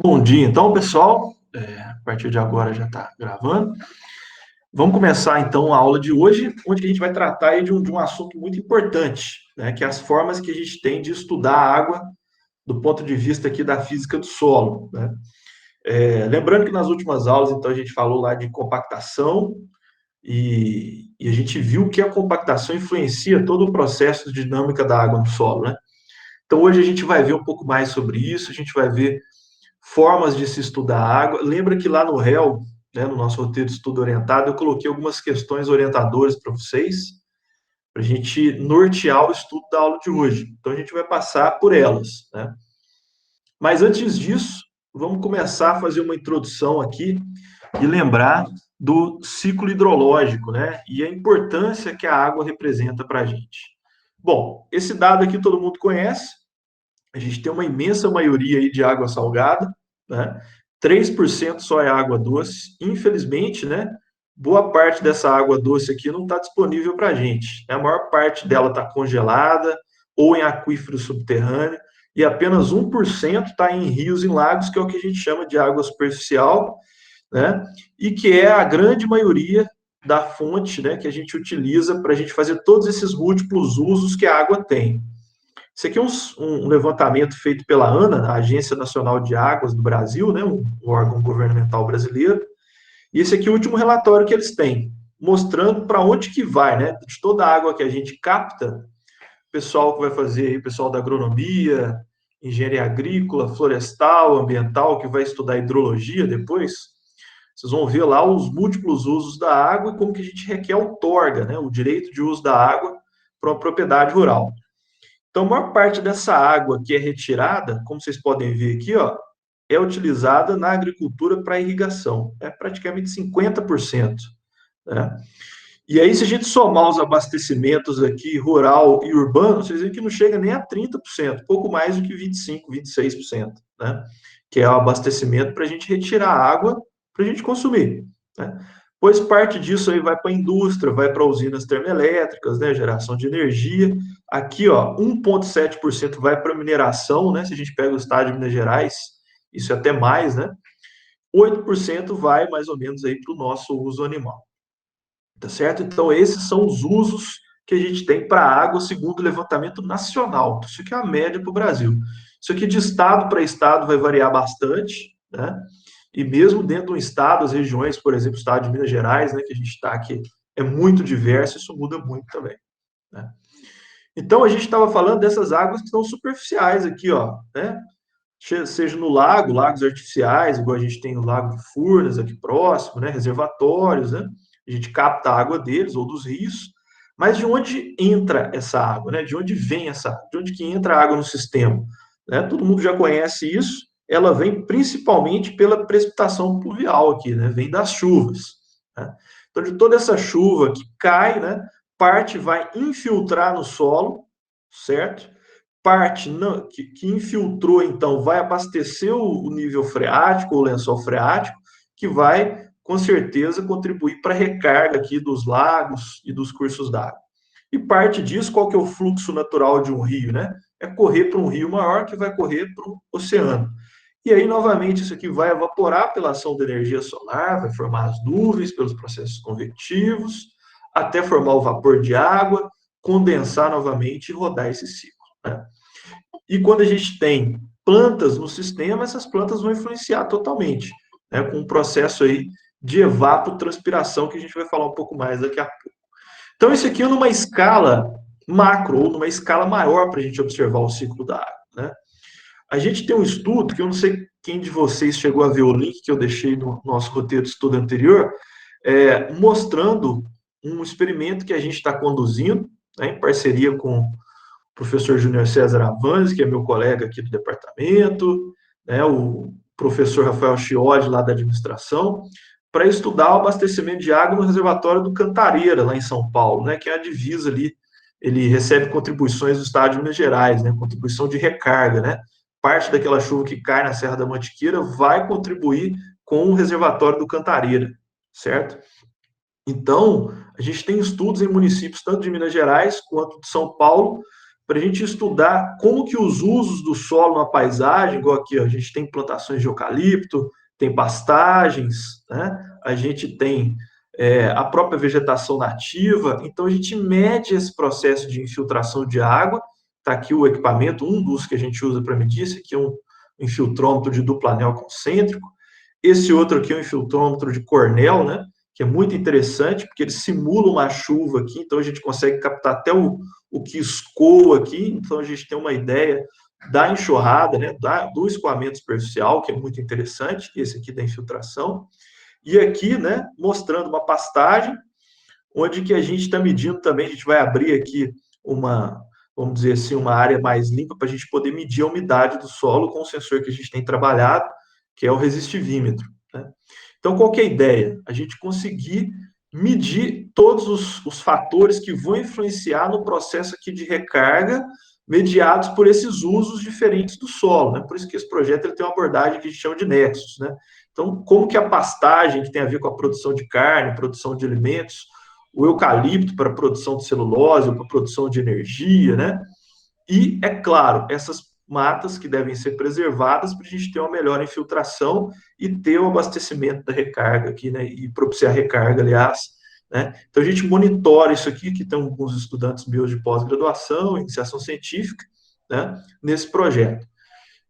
Bom dia, então, pessoal. A partir de agora já está gravando. Vamos começar, então, a aula de hoje, onde a gente vai tratar aí de um assunto muito importante, né, que é as formas que a gente tem de estudar a água do ponto de vista aqui da física do solo, né? Lembrando que nas últimas aulas, então, a gente falou lá de compactação e a gente viu que a compactação influencia todo o processo de dinâmica da água no solo, né? Então, hoje a gente vai ver um pouco mais sobre isso, a gente vai ver formas de se estudar a água. Lembra que lá no REL, né, no nosso roteiro de estudo orientado, eu coloquei algumas questões orientadoras para vocês, para a gente nortear o estudo da aula de hoje. Então, a gente vai passar por elas, né? Mas antes disso, vamos começar a fazer uma introdução aqui e lembrar do ciclo hidrológico, né? E a importância que a água representa para a gente. Bom, esse dado aqui todo mundo conhece. A gente tem uma imensa maioria aí de água salgada, né? 3% só é água doce. Infelizmente, né? Boa parte dessa água doce aqui não está disponível para a gente. A maior parte dela está congelada ou em aquífero subterrâneo, e apenas 1% está em rios e lagos, que é o que a gente chama de água superficial, né? E que é a grande maioria da fonte, né, que a gente utiliza para a gente fazer todos esses múltiplos usos que a água tem. Isso aqui é um levantamento feito pela ANA, a Agência Nacional de Águas do Brasil, né, um órgão governamental brasileiro. E esse aqui é o último relatório que eles têm, mostrando para onde que vai, né, de toda a água que a gente capta, o pessoal que vai fazer, o pessoal da agronomia, engenharia agrícola, florestal, ambiental, que vai estudar hidrologia depois, vocês vão ver lá os múltiplos usos da água e como que a gente requer outorga, né, o direito de uso da água para uma propriedade rural. Então, a maior parte dessa água que é retirada, como vocês podem ver aqui, ó, é utilizada na agricultura para irrigação. É praticamente 50%. Né? E aí, se a gente somar os abastecimentos aqui, rural e urbano, vocês veem que não chega nem a 30%, pouco mais do que 25%, 26%. Né? Que é o abastecimento para a gente retirar água para a gente consumir. Né? Pois parte disso aí vai para a indústria, vai para usinas termoelétricas, né, geração de energia. Aqui, ó, 1,7% vai para mineração, né? Se a gente pega o estado de Minas Gerais, isso é até mais, né? 8% vai mais ou menos aí para o nosso uso animal. Tá certo? Então, esses são os usos que a gente tem para a água, segundo o levantamento nacional. Isso aqui é a média para o Brasil. Isso aqui de estado para estado vai variar bastante, né? E mesmo dentro de um estado, as regiões, por exemplo, o estado de Minas Gerais, né, que a gente está aqui, é muito diverso, isso muda muito também, né? Então, a gente estava falando dessas águas que são superficiais aqui, ó, né? Seja no lago, lagos artificiais, igual a gente tem o Lago de Furnas aqui próximo, né? Reservatórios, né? A gente capta a água deles ou dos rios, mas de onde entra essa água, né? De onde vem essa água? De onde que entra a água no sistema? Né? Todo mundo já conhece isso. Ela vem principalmente pela precipitação pluvial aqui, né? Vem das chuvas. Né? Então, de toda essa chuva que cai, né? Parte vai infiltrar no solo, certo? Parte não, que infiltrou, então, vai abastecer o nível freático, ou lençol freático, que vai, com certeza, contribuir para a recarga aqui dos lagos e dos cursos d'água. E parte disso, qual que é o fluxo natural de um rio, né? É correr para um rio maior que vai correr para o oceano. E aí, novamente, isso aqui vai evaporar pela ação da energia solar, vai formar as nuvens pelos processos convectivos, até formar o vapor de água, condensar novamente e rodar esse ciclo. Né? E quando a gente tem plantas no sistema, essas plantas vão influenciar totalmente, né, com um processo aí de evapotranspiração, que a gente vai falar um pouco mais daqui a pouco. Então, isso aqui é numa escala macro, ou numa escala maior para a gente observar o ciclo da água. Né? A gente tem um estudo, que eu não sei quem de vocês chegou a ver o link que eu deixei no nosso roteiro de estudo anterior, mostrando um experimento que a gente está conduzindo, né, em parceria com professor Júnior César Avanzi, que é meu colega aqui do departamento, né, o professor Rafael Chiodi, lá da administração, para estudar o abastecimento de água no reservatório do Cantareira, lá em São Paulo, né, que é a divisa ali. Ele recebe contribuições do estado de Minas Gerais, né, contribuição de recarga, né, parte daquela chuva que cai na Serra da Mantiqueira vai contribuir com o reservatório do Cantareira, certo? Então, a gente tem estudos em municípios tanto de Minas Gerais quanto de São Paulo, para a gente estudar como que os usos do solo na paisagem, igual aqui, ó, a gente tem plantações de eucalipto, tem pastagens, né? A gente tem a própria vegetação nativa, então a gente mede esse processo de infiltração de água. Está aqui o equipamento, um dos que a gente usa para medir, esse aqui é um infiltrômetro de duplo anel concêntrico, esse outro aqui é um infiltrômetro de Cornell, né? Que é muito interessante, porque ele simula uma chuva aqui, então a gente consegue captar até o que escoa aqui, então a gente tem uma ideia da enxurrada, né? Do escoamento superficial, que é muito interessante, esse aqui da infiltração. E aqui, né, mostrando uma pastagem, onde que a gente está medindo também, a gente vai abrir aqui uma, vamos dizer assim, uma área mais limpa para a gente poder medir a umidade do solo com o sensor que a gente tem trabalhado, que é o resistivímetro, né? Então, qual que é a ideia? A gente conseguir medir todos os fatores que vão influenciar no processo aqui de recarga, mediados por esses usos diferentes do solo, né? Por isso que esse projeto ele tem uma abordagem que a gente chama de nexus, né? Então, como que a pastagem, que tem a ver com a produção de carne, produção de alimentos, o eucalipto para a produção de celulose, ou para a produção de energia, né? E, é claro, essas matas que devem ser preservadas para a gente ter uma melhor infiltração e ter o abastecimento da recarga aqui, né? E propiciar a recarga, aliás, né? Então, a gente monitora isso aqui, que tem alguns estudantes meus de pós-graduação, iniciação científica, né? Nesse projeto.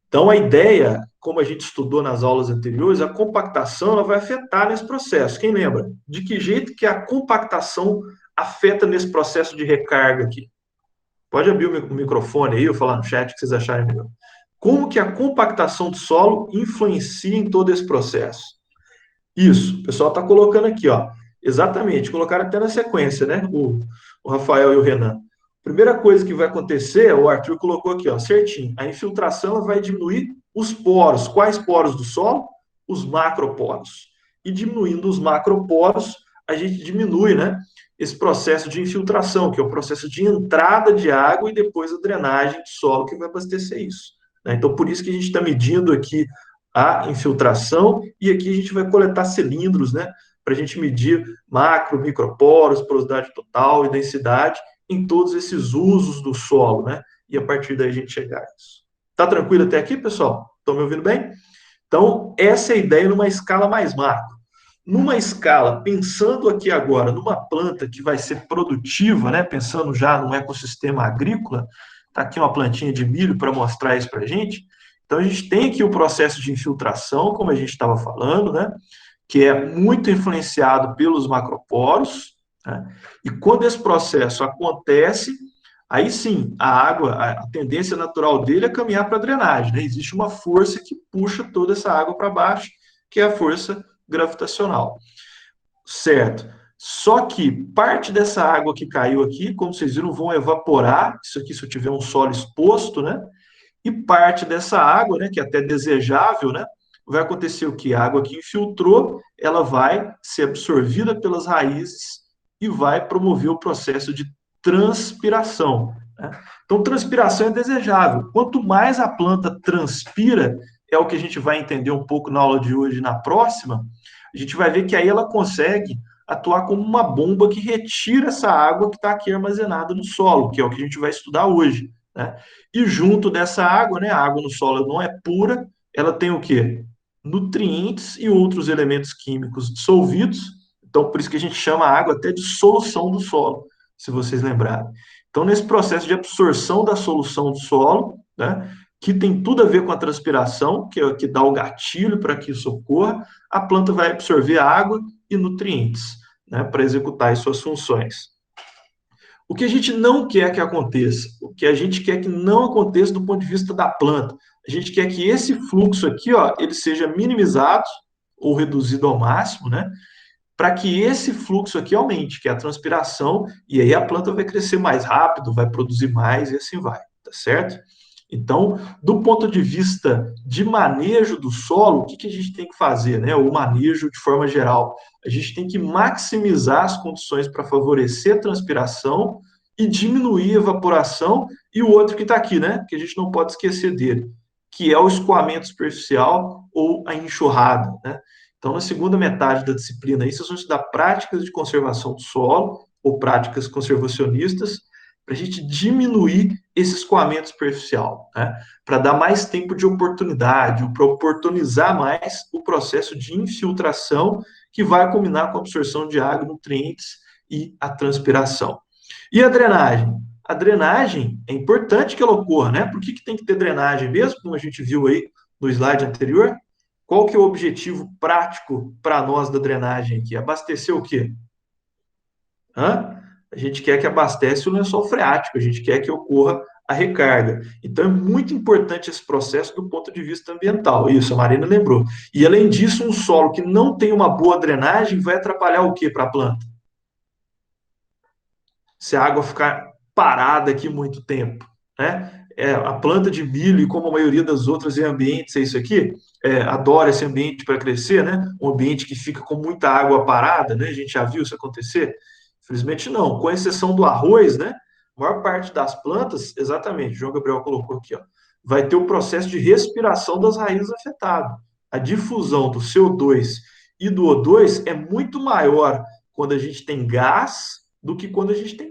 Então, a ideia, como a gente estudou nas aulas anteriores, a compactação ela vai afetar nesse processo. Quem lembra? De que jeito que a compactação afeta nesse processo de recarga aqui? Pode abrir o microfone aí, ou falar no chat o que vocês acharem melhor. Como que a compactação do solo influencia em todo esse processo? Isso, o pessoal está colocando aqui, ó. Exatamente, colocaram até na sequência, né? O Rafael e o Renan. Primeira coisa que vai acontecer, o Arthur colocou aqui, ó, certinho. A infiltração ela vai diminuir os poros. Quais poros do solo? Os macroporos. E diminuindo os macroporos, a gente diminui, né? Esse processo de infiltração, que é o processo de entrada de água e depois a drenagem do solo que vai abastecer isso, né? Então, por isso que a gente está medindo aqui a infiltração, e aqui a gente vai coletar cilindros, né, para a gente medir macro, microporos, porosidade total e densidade em todos esses usos do solo, né, e a partir daí a gente chegar a isso. Tá tranquilo até aqui, pessoal? Estão me ouvindo bem? Então, essa é a ideia numa escala mais macro. Numa escala, pensando aqui agora, numa planta que vai ser produtiva, né, pensando já no ecossistema agrícola, tá aqui uma plantinha de milho para mostrar isso para a gente. Então, a gente tem aqui o processo de infiltração, como a gente estava falando, né, que é muito influenciado pelos macroporos, né, e quando esse processo acontece, aí sim, a água, a tendência natural dele é caminhar para a drenagem, né? Existe uma força que puxa toda essa água para baixo, que é a força gravitacional. Certo. Só que parte dessa água que caiu aqui, como vocês viram, vão evaporar, isso aqui se eu tiver um solo exposto, né? E parte dessa água, né, que é até desejável, né? Vai acontecer o que? A água que infiltrou, ela vai ser absorvida pelas raízes e vai promover o processo de transpiração, né? Então, transpiração é desejável. Quanto mais a planta transpira, é o que a gente vai entender um pouco na aula de hoje e na próxima, a gente vai ver que aí ela consegue atuar como uma bomba que retira essa água que está aqui armazenada no solo, que é o que a gente vai estudar hoje, né? E junto dessa água, né, a água no solo não é pura, ela tem o quê? Nutrientes e outros elementos químicos dissolvidos. Então, por isso que a gente chama a água até de solução do solo, se vocês lembrarem. Então, nesse processo de absorção da solução do solo, né, que tem tudo a ver com a transpiração, que é o que dá o gatilho para que isso ocorra, a planta vai absorver água e nutrientes, né, para executar as suas funções. O que a gente não quer que aconteça, o que a gente quer que não aconteça do ponto de vista da planta, a gente quer que esse fluxo aqui, ó, ele seja minimizado ou reduzido ao máximo, né? Para que esse fluxo aqui aumente, que é a transpiração, e aí a planta vai crescer mais rápido, vai produzir mais e assim vai, tá certo? Então, do ponto de vista de manejo do solo, o que a gente tem que fazer, né? O manejo de forma geral. A gente tem que maximizar as condições para favorecer a transpiração e diminuir a evaporação, e o outro que está aqui, né? Que a gente não pode esquecer dele, que é o escoamento superficial ou a enxurrada, né? Então, na segunda metade da disciplina, aí, vocês vão estudar práticas de conservação do solo ou práticas conservacionistas, para a gente diminuir esse escoamento superficial, né? Para dar mais tempo de oportunidade, para oportunizar mais o processo de infiltração que vai combinar com a absorção de água, nutrientes e a transpiração. E a drenagem? A drenagem é importante que ela ocorra, né? Por que tem que ter drenagem mesmo, como a gente viu aí no slide anterior? Qual que é o objetivo prático para nós da drenagem aqui? Abastecer o quê? A gente quer que abastece o lençol freático, a gente quer que ocorra a recarga. Então, é muito importante esse processo do ponto de vista ambiental. Isso, a Marina lembrou. E, além disso, um solo que não tem uma boa drenagem vai atrapalhar o quê para a planta? Se a água ficar parada aqui muito tempo, né? A planta de milho, e como a maioria das outras em ambientes, é isso aqui, adora esse ambiente para crescer, né? Um ambiente que fica com muita água parada, né? A gente já viu isso acontecer. Infelizmente, não. Com exceção do arroz, né? A maior parte das plantas, exatamente, o João Gabriel colocou aqui, ó, vai ter o processo de respiração das raízes afetado. A difusão do CO2 e do O2 é muito maior quando a gente tem gás do que quando a gente tem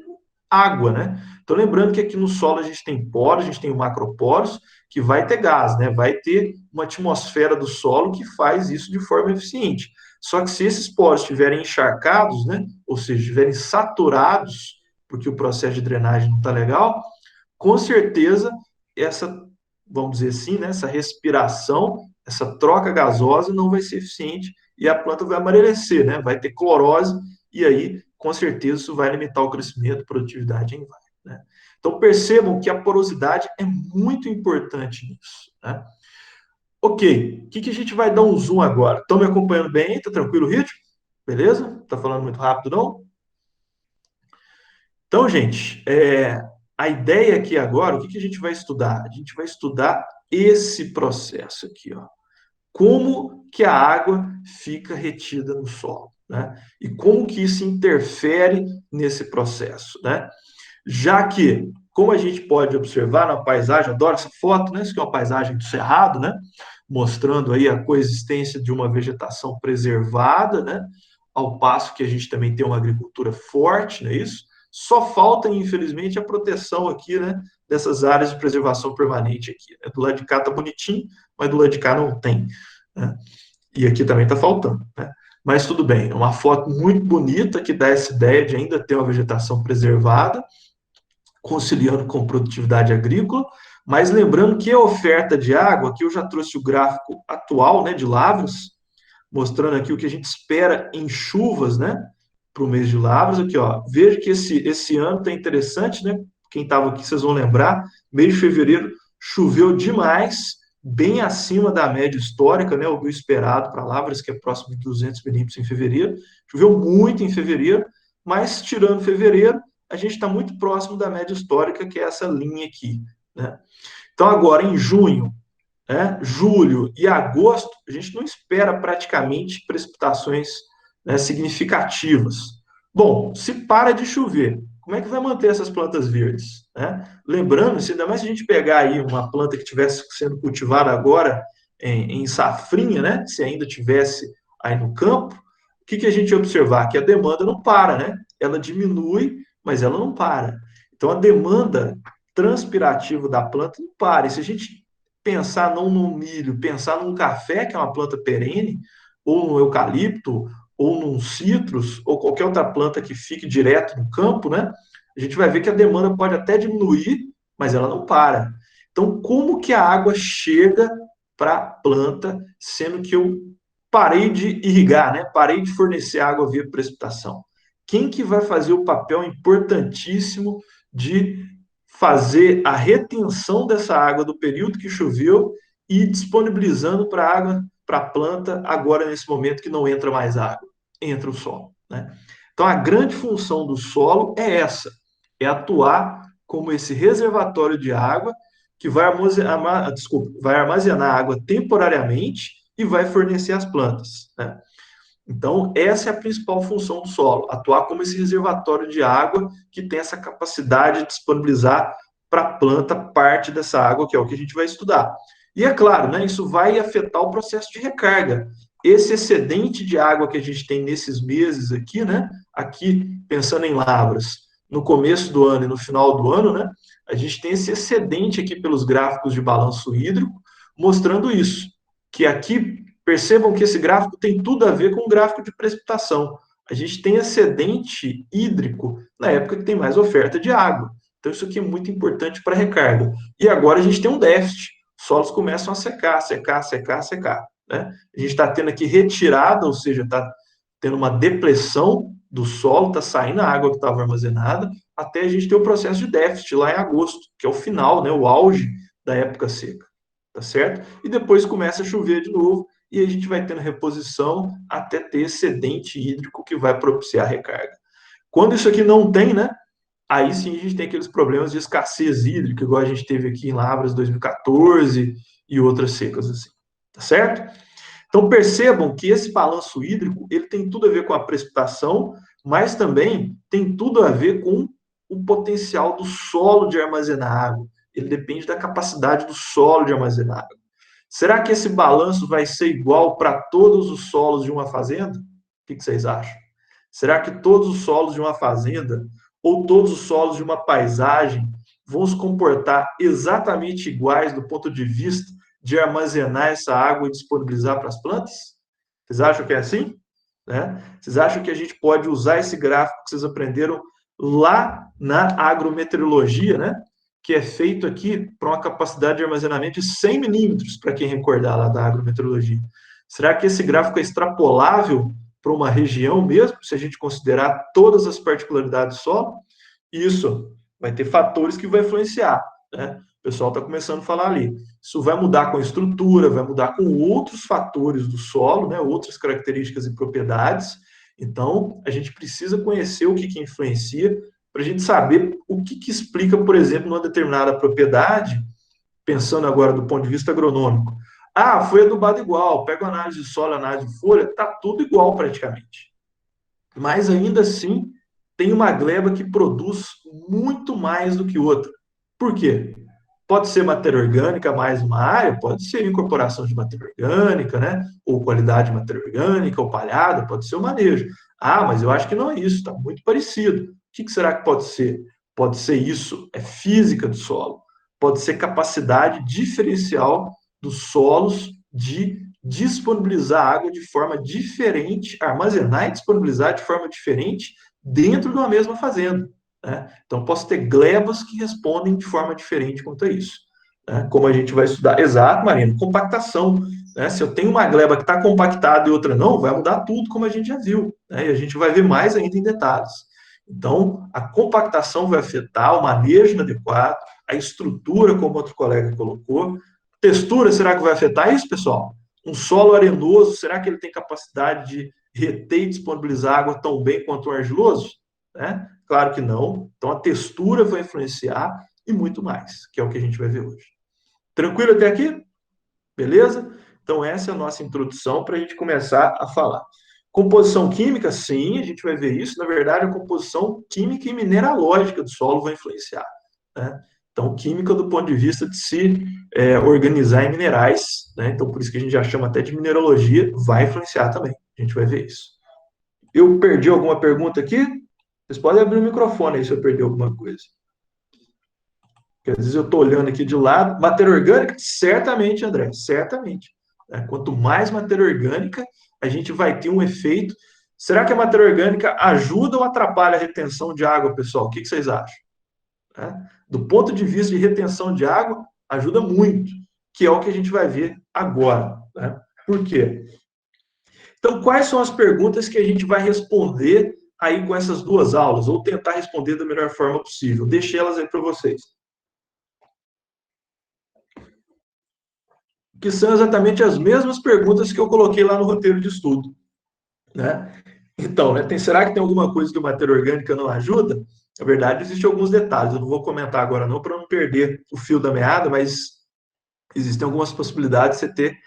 água, né? Então, lembrando que aqui no solo a gente tem poros, a gente tem o macroporos, que vai ter gás, né? Vai ter uma atmosfera do solo que faz isso de forma eficiente. Só que se esses poros estiverem encharcados, né? Ou seja, estiverem saturados, porque o processo de drenagem não está legal, com certeza essa, vamos dizer assim, né? Essa respiração, essa troca gasosa não vai ser eficiente e a planta vai amarecer, né? Vai ter clorose e aí com certeza isso vai limitar o crescimento, produtividade em vários, né? Então percebam que a porosidade é muito importante nisso, né? Ok, o que a gente vai dar um zoom agora? Estão me acompanhando bem? Está tranquilo o ritmo? Beleza? Está falando muito rápido, não? Então, gente, a ideia aqui agora, o que a gente vai estudar? A gente vai estudar esse processo aqui, ó. Como que a água fica retida no solo, né? E como que isso interfere nesse processo, né? Já que, como a gente pode observar na paisagem, adoro essa foto, né? Isso aqui é uma paisagem do Cerrado, né? Mostrando aí a coexistência de uma vegetação preservada, né? Ao passo que a gente também tem uma agricultura forte, não é isso? Só falta, infelizmente, a proteção aqui, né? Dessas áreas de preservação permanente aqui, né? Do lado de cá tá bonitinho, mas do lado de cá não tem, né? E aqui também está faltando, né? Mas tudo bem, é uma foto muito bonita que dá essa ideia de ainda ter uma vegetação preservada, conciliando com produtividade agrícola, mas lembrando que a oferta de água, aqui eu já trouxe o gráfico atual, né, de Lavras, mostrando aqui o que a gente espera em chuvas, né, para o mês de Lavras, aqui, ó, veja que esse ano está interessante, né, quem estava aqui, vocês vão lembrar, mês de fevereiro choveu demais, bem acima da média histórica, né, o do esperado para Lavras, que é próximo de 200 milímetros em fevereiro, choveu muito em fevereiro, mas tirando fevereiro, a gente está muito próximo da média histórica, que é essa linha aqui, né? Então, agora, em junho, né, julho e agosto, a gente não espera praticamente precipitações, né, significativas. Bom, se para de chover, como é que vai manter essas plantas verdes, né? Lembrando, se ainda mais se a gente pegar aí uma planta que estivesse sendo cultivada agora em safrinha, né? Se ainda tivesse aí no campo, o que a gente observar? Que a demanda não para, né? Ela diminui, mas ela não para. Então, a demanda transpirativa da planta não para. E se a gente pensar não no milho, pensar num café, que é uma planta perene, ou no eucalipto, ou num citrus, ou qualquer outra planta que fique direto no campo, né? A gente vai ver que a demanda pode até diminuir, mas ela não para. Então, como que a água chega para a planta, sendo que eu parei de irrigar, né? Parei de fornecer água via precipitação? Quem que vai fazer o papel importantíssimo de fazer a retenção dessa água do período que choveu e disponibilizando para a água, para a planta, agora nesse momento que não entra mais água, entra o solo, né? Então, a grande função do solo é essa, é atuar como esse reservatório de água que vai armazenar água temporariamente e vai fornecer às plantas, né? Então, essa é a principal função do solo, atuar como esse reservatório de água que tem essa capacidade de disponibilizar para a planta parte dessa água, que é o que a gente vai estudar. E é claro, né, isso vai afetar o processo de recarga. Esse excedente de água que a gente tem nesses meses aqui, né, aqui pensando em lavras, no começo do ano e no final do ano, né, a gente tem esse excedente aqui pelos gráficos de balanço hídrico, mostrando isso. Que aqui, percebam que esse gráfico tem tudo a ver com o gráfico de precipitação. A gente tem excedente hídrico na época que tem mais oferta de água. Então, isso aqui é muito importante para a recarga. E agora a gente tem um déficit. Os solos começam a secar, secar, secar, secar. Né? A gente está tendo aqui retirada, ou seja, está tendo uma depressão do solo, está saindo a água que estava armazenada, até a gente ter o processo de déficit lá em agosto, que é o final, né, o auge da época seca, tá certo? E depois começa a chover de novo e a gente vai tendo reposição até ter excedente hídrico que vai propiciar a recarga. Quando isso aqui não tem, né, aí sim a gente tem aqueles problemas de escassez hídrica, igual a gente teve aqui em Lavras 2014 e outras secas assim, tá certo? Então percebam que esse balanço hídrico ele tem tudo a ver com a precipitação, mas também tem tudo a ver com o potencial do solo de armazenar água. Ele depende da capacidade do solo de armazenar água. Será que esse balanço vai ser igual para todos os solos de uma fazenda? O que vocês acham? Será que todos os solos de uma fazenda ou todos os solos de uma paisagem vão se comportar exatamente iguais do ponto de vista de armazenar essa água e disponibilizar para as plantas? Vocês acham que é assim? Né? Vocês acham que a gente pode usar esse gráfico que vocês aprenderam lá na agrometeorologia, né? Que é feito aqui para uma capacidade de armazenamento de 100 milímetros, para quem recordar lá da agrometeorologia. Será que esse gráfico é extrapolável para uma região mesmo, se a gente considerar todas as particularidades do solo? Isso vai ter fatores que vão influenciar, né? O pessoal está começando a falar ali. Isso vai mudar com a estrutura, vai mudar com outros fatores do solo, né? Outras características e propriedades. Então, a gente precisa conhecer o que influencia para a gente saber o que explica, por exemplo, uma determinada propriedade, pensando agora do ponto de vista agronômico. Ah, foi adubado igual, pega a análise de solo, análise de folha, está tudo igual praticamente. Mas ainda assim, tem uma gleba que produz muito mais do que outra. Por quê? Pode ser matéria orgânica mais uma área, pode ser incorporação de matéria orgânica, né? Ou qualidade de matéria orgânica, ou palhada, pode ser o manejo. Ah, mas eu acho que não é isso, está muito parecido. O que será que pode ser? Pode ser isso, é física do solo. Pode ser capacidade diferencial dos solos de disponibilizar água de forma diferente, armazenar e disponibilizar de forma diferente dentro de uma mesma fazenda. Né? Então, posso ter glebas que respondem de forma diferente quanto a isso. Né? Como a gente vai estudar. Exato, Marina, compactação. Né? Se eu tenho uma gleba que está compactada e outra não, vai mudar tudo, como a gente já viu. Né? E a gente vai ver mais ainda em detalhes. Então, a compactação vai afetar o manejo inadequado, a estrutura, como outro colega colocou. Textura, será que vai afetar isso, pessoal? Um solo arenoso, será que ele tem capacidade de reter e disponibilizar água tão bem quanto o argiloso? Né? Claro que não. Então, a textura vai influenciar e muito mais, que é o que a gente vai ver hoje. Tranquilo até aqui? Beleza? Então, essa é a nossa introdução para a gente começar a falar. Composição química, sim, a gente vai ver isso. Na verdade, a composição química e mineralógica do solo vai influenciar. Né? Então, química do ponto de vista de se organizar em minerais. Né? Então, por isso que a gente já chama até de mineralogia, vai influenciar também. A gente vai ver isso. Eu perdi alguma pergunta aqui? Vocês podem abrir o microfone aí se eu perder alguma coisa. Porque às vezes eu estou olhando aqui de lado. Matéria orgânica? Certamente, André, certamente. Quanto mais matéria orgânica, a gente vai ter um efeito. Será que a matéria orgânica ajuda ou atrapalha a retenção de água, pessoal? O que vocês acham? Do ponto de vista de retenção de água, ajuda muito, que é o que a gente vai ver agora. Por quê? Então, quais são as perguntas que a gente vai responder aí com essas duas aulas, ou tentar responder da melhor forma possível? Deixei elas aí para vocês. Que são exatamente as mesmas perguntas que eu coloquei lá no roteiro de estudo. Né? Então, será que tem alguma coisa que a matéria orgânica não ajuda? Na verdade, existem alguns detalhes. Eu não vou comentar agora não, para não perder o fio da meada, mas existem algumas possibilidades de você ter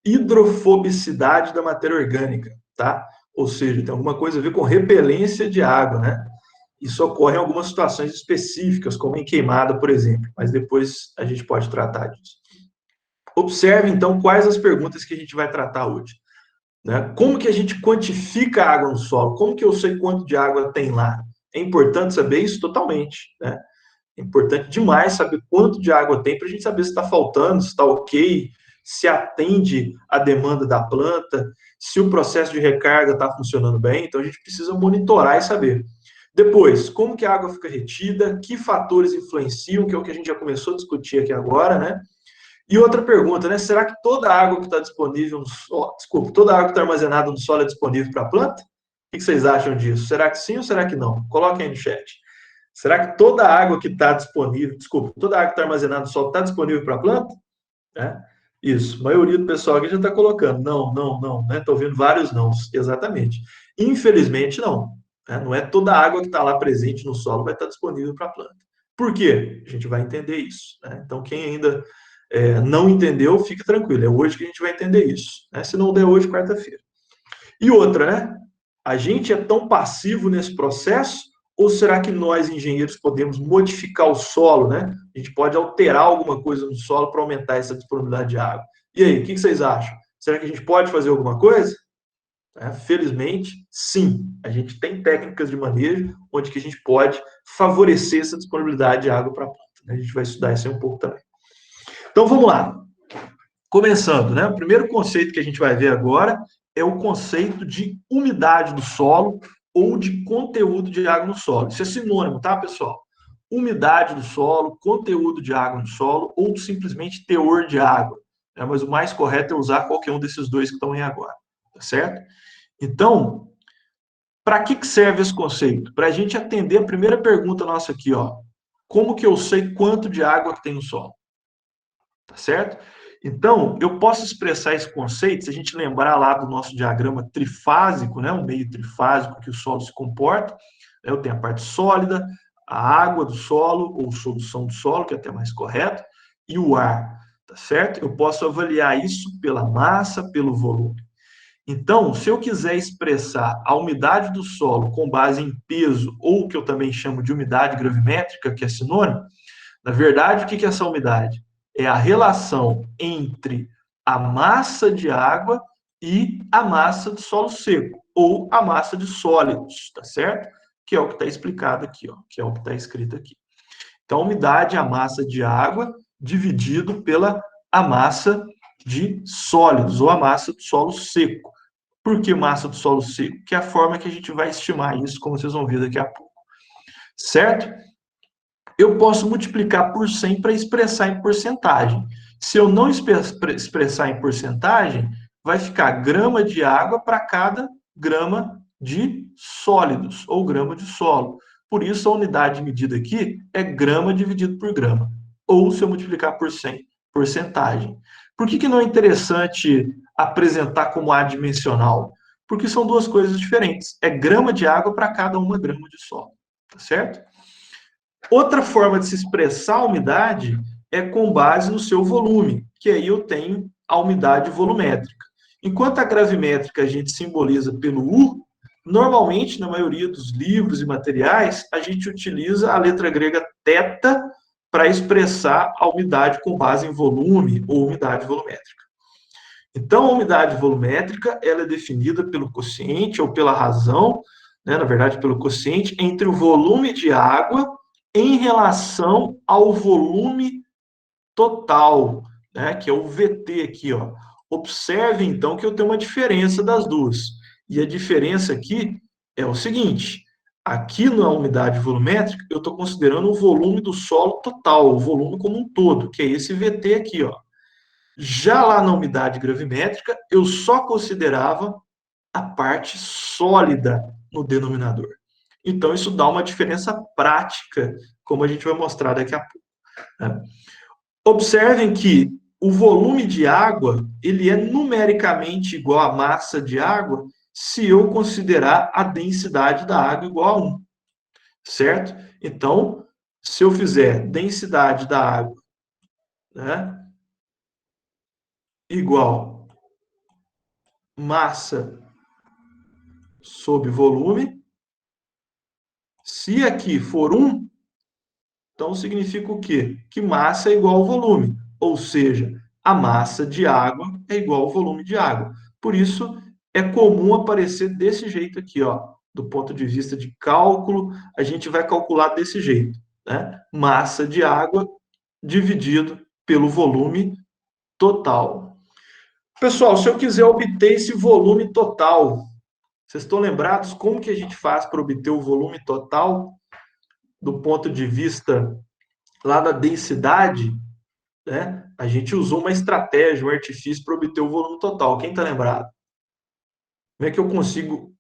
hidrofobicidade da matéria orgânica, tá? Ou seja, tem alguma coisa a ver com repelência de água, né? Isso ocorre em algumas situações específicas, como em queimada, por exemplo, mas depois a gente pode tratar disso. Observe, então, quais as perguntas que a gente vai tratar hoje. Né? Como que a gente quantifica a água no solo? Como que eu sei quanto de água tem lá? É importante saber isso totalmente, né? É importante demais saber quanto de água tem para a gente saber se está faltando, se está ok, se atende a demanda da planta, se o processo de recarga está funcionando bem. Então a gente precisa monitorar e saber. Depois, como que a água fica retida, que fatores influenciam, que é o que a gente já começou a discutir aqui agora, né? E outra pergunta, né? Será que toda a água que está disponível no solo, desculpa, toda a água que está armazenada no solo é disponível para a planta? O que vocês acham disso? Será que sim ou será que não? Coloquem aí no chat. Será que toda a água que está disponível, desculpa, toda a água que está armazenada no solo está disponível para a planta? Né? Isso, a maioria do pessoal aqui já está colocando. Não, não, não, né? Estou vendo vários não, exatamente. Infelizmente, não. Né? Não é toda a água que está lá presente no solo vai estar disponível para a planta. Por quê? A gente vai entender isso. Né? Então, quem ainda não entendeu, fique tranquilo. É hoje que a gente vai entender isso. Né? Se não der hoje, quarta-feira. E outra, né? A gente é tão passivo nesse processo ou será que nós, engenheiros, podemos modificar o solo, né? A gente pode alterar alguma coisa no solo para aumentar essa disponibilidade de água. E aí, o que vocês acham? Será que a gente pode fazer alguma coisa? Felizmente, sim. A gente tem técnicas de manejo onde que a gente pode favorecer essa disponibilidade de água para a planta. A gente vai estudar isso aí um pouco também. Então, vamos lá. Começando, né? O primeiro conceito que a gente vai ver agora é o conceito de umidade do solo ou de conteúdo de água no solo. Isso é sinônimo, tá, pessoal? Umidade do solo, conteúdo de água no solo ou simplesmente teor de água. Mas o mais correto é usar qualquer um desses dois que estão aí agora, tá certo? Então, para que serve esse conceito? Para a gente atender a primeira pergunta nossa aqui, ó. Como que eu sei quanto de água que tem no solo? Tá certo? Então, eu posso expressar esse conceito, se a gente lembrar lá do nosso diagrama trifásico, né, um meio trifásico que o solo se comporta, eu tenho a parte sólida, a água do solo, ou solução do solo, que é até mais correto, e o ar, tá certo? Eu posso avaliar isso pela massa, pelo volume. Então, se eu quiser expressar a umidade do solo com base em peso, ou o que eu também chamo de umidade gravimétrica, que é sinônimo, na verdade, o que é essa umidade? É a relação entre a massa de água e a massa do solo seco, ou a massa de sólidos, tá certo? Que é o que está explicado aqui, ó, que é o que está escrito aqui. Então, a umidade é a massa de água dividido pela a massa de sólidos, ou a massa do solo seco. Por que massa do solo seco? Que é a forma que a gente vai estimar isso, como vocês vão ver daqui a pouco. Certo? Eu posso multiplicar por 100 para expressar em porcentagem. Se eu não expressar em porcentagem, vai ficar grama de água para cada grama de sólidos, ou grama de solo. Por isso, a unidade de medida aqui é grama dividido por grama. Ou, se eu multiplicar por 100, porcentagem. Por que não é interessante apresentar como adimensional? Porque são duas coisas diferentes. É grama de água para cada uma grama de solo. Tá certo? Outra forma de se expressar a umidade é com base no seu volume, que aí eu tenho a umidade volumétrica. Enquanto a gravimétrica a gente simboliza pelo U, normalmente, na maioria dos livros e materiais, a gente utiliza a letra grega θ para expressar a umidade com base em volume ou umidade volumétrica. Então, a umidade volumétrica ela é definida pelo quociente ou pela razão, né, na verdade, pelo quociente, entre o volume de água em relação ao volume total, né, que é o VT aqui, ó. Observe, então, que eu tenho uma diferença das duas. E a diferença aqui é o seguinte, aqui na umidade volumétrica, eu estou considerando o volume do solo total, o volume como um todo, que é esse VT aqui, ó. Já lá na umidade gravimétrica, eu só considerava a parte sólida no denominador. Então, isso dá uma diferença prática, como a gente vai mostrar daqui a pouco. Né? Observem que o volume de água ele é numericamente igual à massa de água se eu considerar a densidade da água igual a 1. Certo? Então, se eu fizer densidade da água, né, igual massa sobre volume, se aqui for 1, então significa o quê? Que massa é igual ao volume, ou seja, a massa de água é igual ao volume de água. Por isso, é comum aparecer desse jeito aqui, ó, do ponto de vista de cálculo, a gente vai calcular desse jeito, né? Massa de água dividido pelo volume total. Pessoal, se eu quiser obter esse volume total, vocês estão lembrados como que a gente faz para obter o volume total do ponto de vista lá da densidade, né? A gente usou uma estratégia, um artifício para obter o volume total. Quem está lembrado? Como é que eu consigo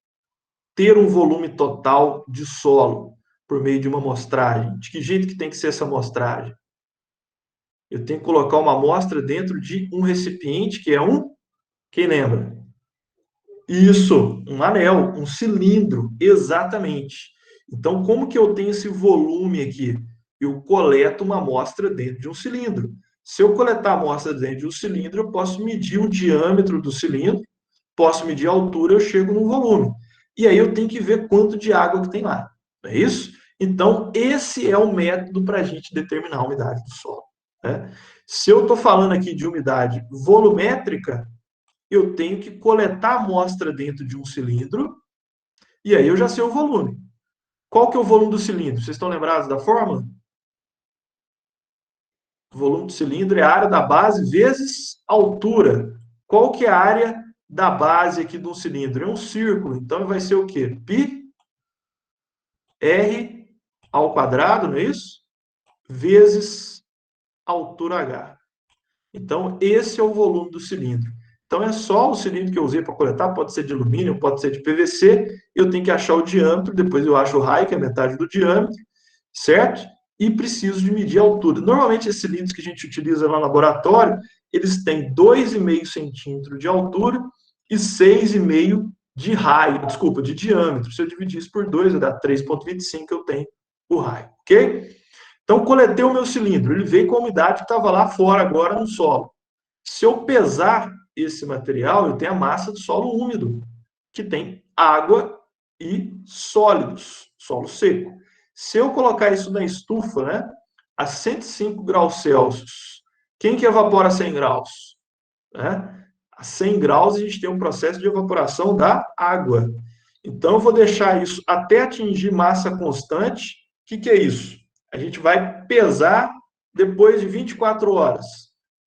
ter um volume total de solo por meio de uma amostragem? De que jeito que tem que ser essa amostragem? Eu tenho que colocar uma amostra dentro de um recipiente que é quem lembra? Isso, um anel, um cilindro, exatamente. Então, como que eu tenho esse volume aqui? Eu coleto uma amostra dentro de um cilindro. Se eu coletar a amostra dentro de um cilindro, eu posso medir o diâmetro do cilindro, posso medir a altura, eu chego no volume. E aí eu tenho que ver quanto de água que tem lá. Não é isso? Então, esse é o método para a gente determinar a umidade do solo, né? Se eu estou falando aqui de umidade volumétrica, eu tenho que coletar a amostra dentro de um cilindro, e aí eu já sei o volume. Qual que é o volume do cilindro? Vocês estão lembrados da fórmula? O volume do cilindro é a área da base vezes altura. Qual que é a área da base aqui de um cilindro? É um círculo, então vai ser o quê? Pi R ao quadrado, não é isso? Vezes altura H. Então, esse é o volume do cilindro. Então, é só o cilindro que eu usei para coletar, pode ser de alumínio, pode ser de PVC, eu tenho que achar o diâmetro, depois eu acho o raio, que é metade do diâmetro, certo? E preciso de medir a altura. Normalmente, esses cilindros que a gente utiliza no laboratório, eles têm 2,5 centímetros de altura e 6,5 de raio, desculpa, de diâmetro. Se eu dividir isso por 2, vai dar 3,25 que eu tenho o raio, ok? Então, coletei o meu cilindro, ele veio com a umidade que estava lá fora agora no solo. Se eu pesar esse material, eu tenho a massa do solo úmido, que tem água e sólidos, solo seco. Se eu colocar isso na estufa, né, a 105 graus Celsius, quem que evapora a 100 graus? Né? A 100 graus a gente tem um processo de evaporação da água. Então, eu vou deixar isso até atingir massa constante. O que é isso? A gente vai pesar depois de 24 horas.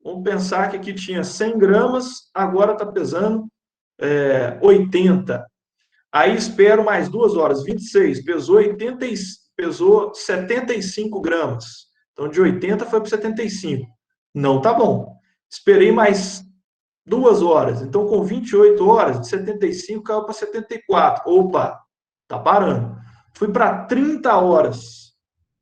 Vamos pensar que aqui tinha 100 gramas, agora está pesando 80. Aí espero mais 2 horas, 26. Pesou 75 gramas. Então, de 80 foi para 75. Não tá bom. Esperei mais 2 horas. Então, com 28 horas, de 75 caiu para 74. Opa, tá parando. Fui para 30 horas.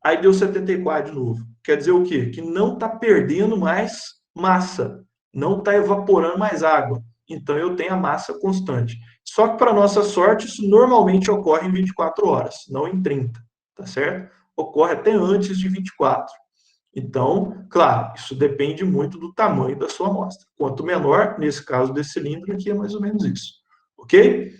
Aí deu 74 de novo. Quer dizer o quê? Que não está perdendo mais massa. Não está evaporando mais água. Então, eu tenho a massa constante. Só que, para nossa sorte, isso normalmente ocorre em 24 horas, não em 30. Tá certo? Ocorre até antes de 24. Então, claro, isso depende muito do tamanho da sua amostra. Quanto menor, nesse caso desse cilindro aqui, é mais ou menos isso. Ok?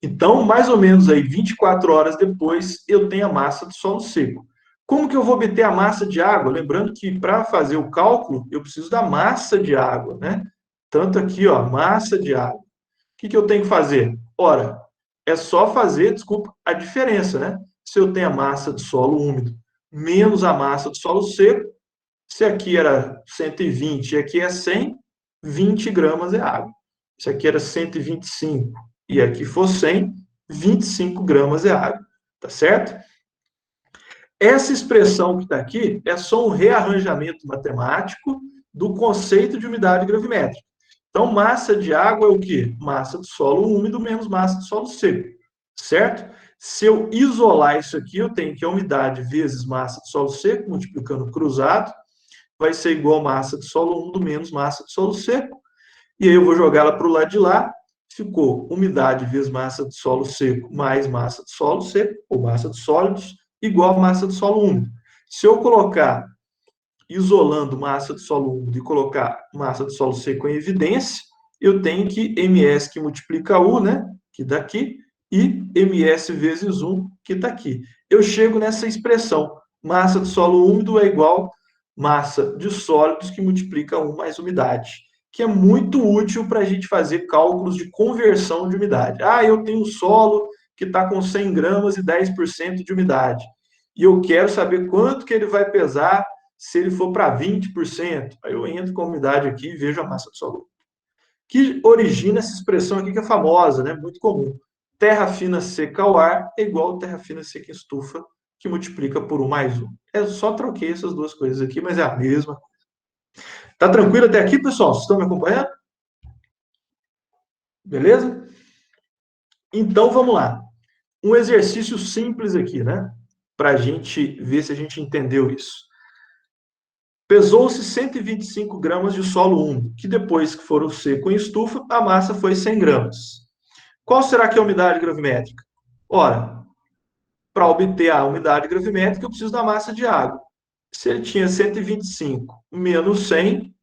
Então, mais ou menos aí 24 horas depois, eu tenho a massa do solo seco. Como que eu vou obter a massa de água? Lembrando que para fazer o cálculo, eu preciso da massa de água, né? Tanto aqui, ó, massa de água. O que eu tenho que fazer? Ora, é só fazer, desculpa, a diferença, né? Se eu tenho a massa do solo úmido menos a massa do solo seco, se aqui era 120 e aqui é 100, 20 gramas é água. Se aqui era 125 e aqui for 100, 25 gramas é água. Tá certo? Essa expressão que está aqui é só um rearranjamento matemático do conceito de umidade gravimétrica. Então, massa de água é o quê? Massa do solo úmido menos massa do solo seco. Certo? Se eu isolar isso aqui, eu tenho que a umidade vezes massa do solo seco, multiplicando cruzado, vai ser igual a massa de solo úmido menos massa de solo seco. E aí eu vou jogar ela para o lado de lá. Ficou umidade vezes massa de solo seco mais massa de solo seco, ou massa de sólidos, igual a massa de solo úmido. Se eu colocar, isolando massa de solo úmido e colocar massa de solo seco em evidência, eu tenho que ms que multiplica U, né, que dá aqui, e ms vezes 1, que está aqui. Eu chego nessa expressão, massa de solo úmido é igual massa de sólidos que multiplica 1 mais umidade, que é muito útil para a gente fazer cálculos de conversão de umidade. Ah, eu tenho solo que está com 100 gramas e 10% de umidade. E eu quero saber quanto que ele vai pesar se ele for para 20%. Aí eu entro com a umidade aqui e vejo a massa do solo. Que origina essa expressão aqui que é famosa, né? Muito comum. Terra fina seca ao ar é igual a terra fina seca em estufa, que multiplica por 1 mais 1. Eu só troquei essas duas coisas aqui, mas é a mesma. Tá tranquilo até aqui, pessoal? Vocês estão me acompanhando? Beleza? Então, vamos lá. Um exercício simples aqui, né? Para a gente ver se a gente entendeu isso. Pesou-se 125 gramas de solo úmido, que depois que for seco em estufa, a massa foi 100 gramas. Qual será que é a umidade gravimétrica? Ora, para obter a umidade gravimétrica, eu preciso da massa de água. Se ele tinha 125 menos 100,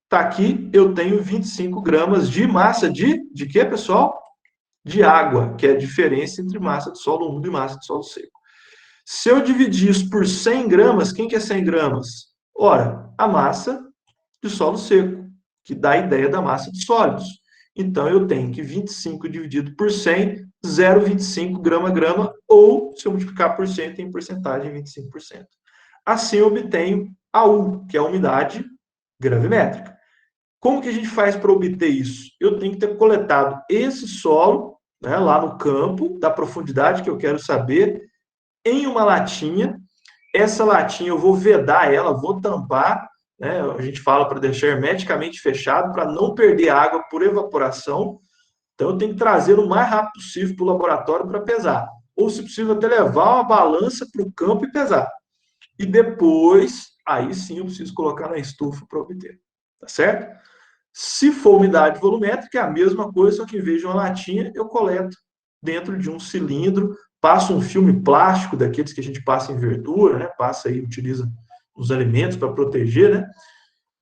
está aqui, eu tenho 25 gramas de massa de quê, pessoal? De água, que é a diferença entre massa de solo úmido e massa de solo seco. Se eu dividir isso por 100 gramas, quem que é 100 gramas? Ora, a massa de solo seco, que dá a ideia da massa de sólidos. Então, eu tenho que 25 dividido por 100, 0,25 grama-grama, ou, se eu multiplicar por 100, tem porcentagem 25%. Assim, eu obtenho a U, que é a umidade gravimétrica. Como que a gente faz para obter isso? Eu tenho que ter coletado esse solo, né, lá no campo, da profundidade que eu quero saber, em uma latinha. Essa latinha eu vou vedar ela, vou tampar, né? A gente fala para deixar hermeticamente fechado, para não perder água por evaporação. Então eu tenho que trazer o mais rápido possível para o laboratório para pesar. Ou, se possível, até levar uma balança para o campo e pesar. E depois, aí sim eu preciso colocar na estufa para obter. Tá certo? Se for umidade volumétrica, é a mesma coisa, só que em vez de uma latinha, eu coleto dentro de um cilindro, passo um filme plástico, daqueles que a gente passa em verdura, né? Passa aí, utiliza os alimentos para proteger, né?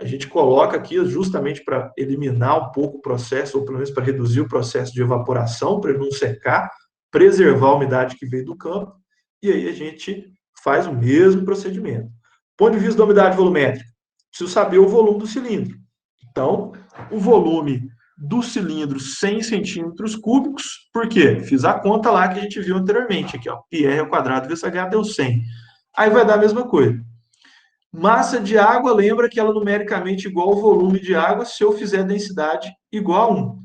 A gente coloca aqui justamente para eliminar um pouco o processo, ou pelo menos para reduzir o processo de evaporação, para ele não secar, preservar a umidade que veio do campo, e aí a gente faz o mesmo procedimento. Do ponto de vista da umidade volumétrica, preciso saber o volume do cilindro. Então, o volume do cilindro 100 centímetros cúbicos, por quê? Fiz a conta lá que a gente viu anteriormente, aqui, ó, πr ao quadrado vezes h deu 100. Aí vai dar a mesma coisa. Massa de água, lembra que ela é numericamente igual ao volume de água se eu fizer densidade igual a 1.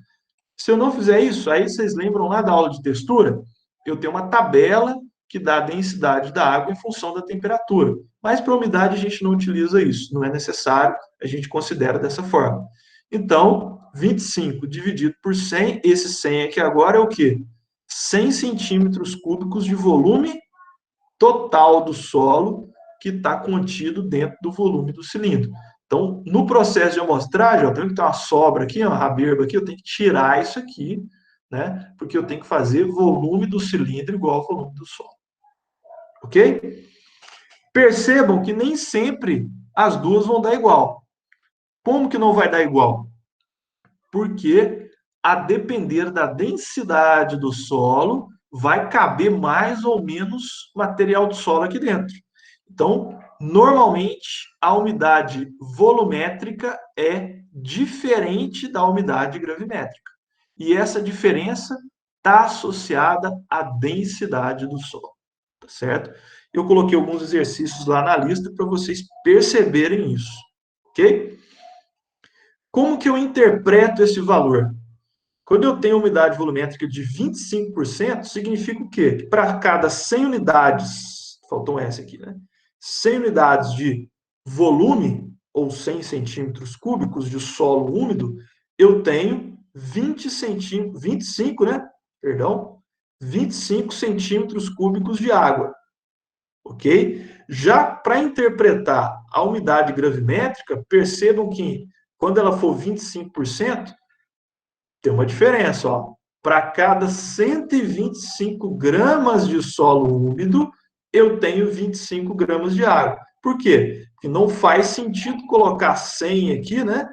Se eu não fizer isso, aí vocês lembram lá da aula de textura? Eu tenho uma tabela que dá a densidade da água em função da temperatura. Mas para umidade a gente não utiliza isso, não é necessário, a gente considera dessa forma. Então, 25 dividido por 100, esse 100 aqui agora é o quê? 100 centímetros cúbicos de volume total do solo que está contido dentro do volume do cilindro. Então, no processo de amostragem, eu tenho que ter uma sobra aqui, uma raberba aqui, eu tenho que tirar isso aqui, né? Porque eu tenho que fazer volume do cilindro igual ao volume do solo. Ok? Percebam que nem sempre as duas vão dar igual. Como que não vai dar igual? Porque, a depender da densidade do solo, vai caber mais ou menos material do solo aqui dentro. Então, normalmente, a umidade volumétrica é diferente da umidade gravimétrica. E essa diferença está associada à densidade do solo, tá certo? Eu coloquei alguns exercícios lá na lista para vocês perceberem isso, ok? Como que eu interpreto esse valor? Quando eu tenho umidade volumétrica de 25%, significa o quê? Que para cada 100 unidades, faltou essa aqui, né? 100 unidades de volume, ou 100 centímetros cúbicos de solo úmido, eu tenho 20 centímetros, 25, né? Perdão, 25 centímetros cúbicos de água, ok? Já para interpretar a umidade gravimétrica, percebam que quando ela for 25%, tem uma diferença, ó. Para cada 125 gramas de solo úmido, eu tenho 25 gramas de água. Por quê? Porque não faz sentido colocar 100 aqui, né?